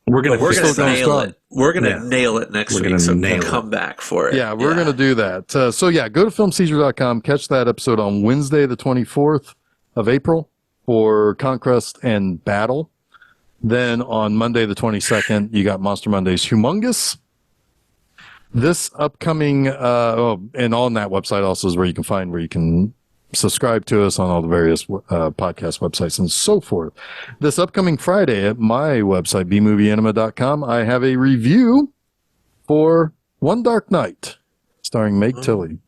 We're gonna nail it. We're gonna nail it next week. So come back for it. Yeah, we're gonna do that. Go to filmseizure.com. Catch that episode on Wednesday, the 24th of April for Conquest and Battle. Then on Monday, the 22nd, you got Monster Mondays Humongous. This upcoming, and on that website also is where you can subscribe to us on all the various podcast websites and so forth. This upcoming Friday at my website, bmovieanima.com, I have a review for One Dark Night, starring Meg Tilly.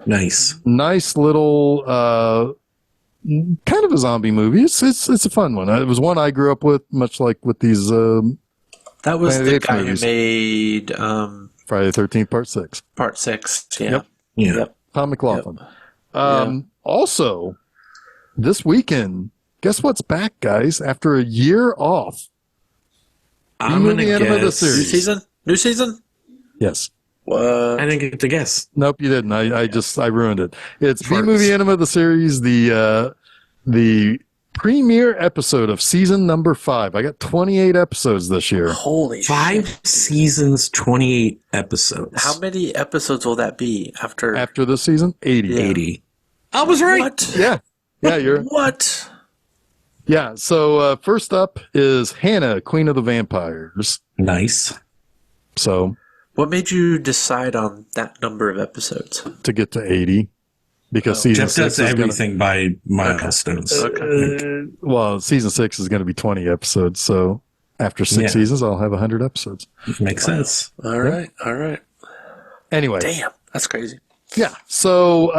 Nice little kind of a zombie movie. It's a fun one. It was one I grew up with, much like with these. That was the guy who made Friday the 13th, Part 6. Part 6. Yep. Tom McLaughlin. Also, this weekend, guess what's back, guys? After a year off, I'm going to guess. New season? Yes. What? I didn't get to guess. Nope, you didn't. I ruined it. It's B-Movie Anima, the series, the premiere episode of season number 5. I got 28 episodes this year. Holy 5 seasons, 28 episodes. How many episodes will that be after this season? 80. Yeah. 80. I was right. What? Yeah. Yeah, you're What? Yeah. So first up is Hannah, Queen of the Vampires. Nice. So what made you decide on that number of episodes? To get to 80. Because season Jeff 6 does is everything by milestones. well, season 6 is going to be 20 episodes. So after 6 seasons, I'll have 100 episodes. Makes sense. All right. All right. Anyway. Damn. That's crazy. Yeah. So,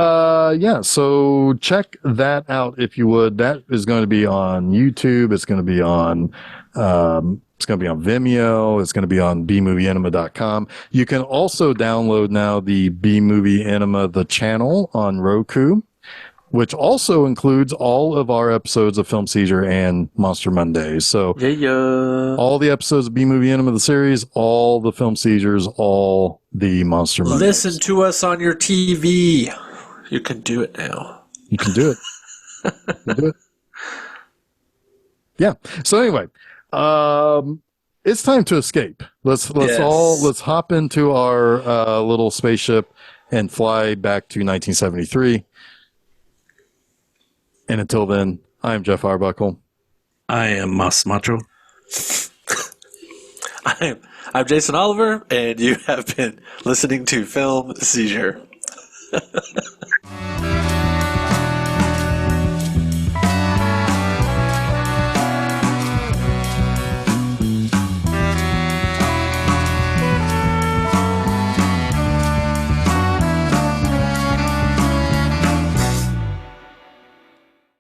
so check that out if you would. That is going to be on YouTube. It's going to be on, it's going to be on Vimeo. It's going to be on bmovieenema.com. You can also download now the B-Movie Enema, the channel on Roku, which also includes all of our episodes of Film Seizure and Monster Mondays. So all the episodes of B-Movie Enema, the series, all the Film Seizures, all the Monster Mondays. Listen to us on your TV. You can do it now. You can do it. You can do it. Yeah. So anyway, it's time to escape. Let's hop into our little spaceship and fly back to 1973. And until then, I'm Jeff Arbuckle. I am Mas Macho. I'm Jason Oliver, and you have been listening to Film Seizure.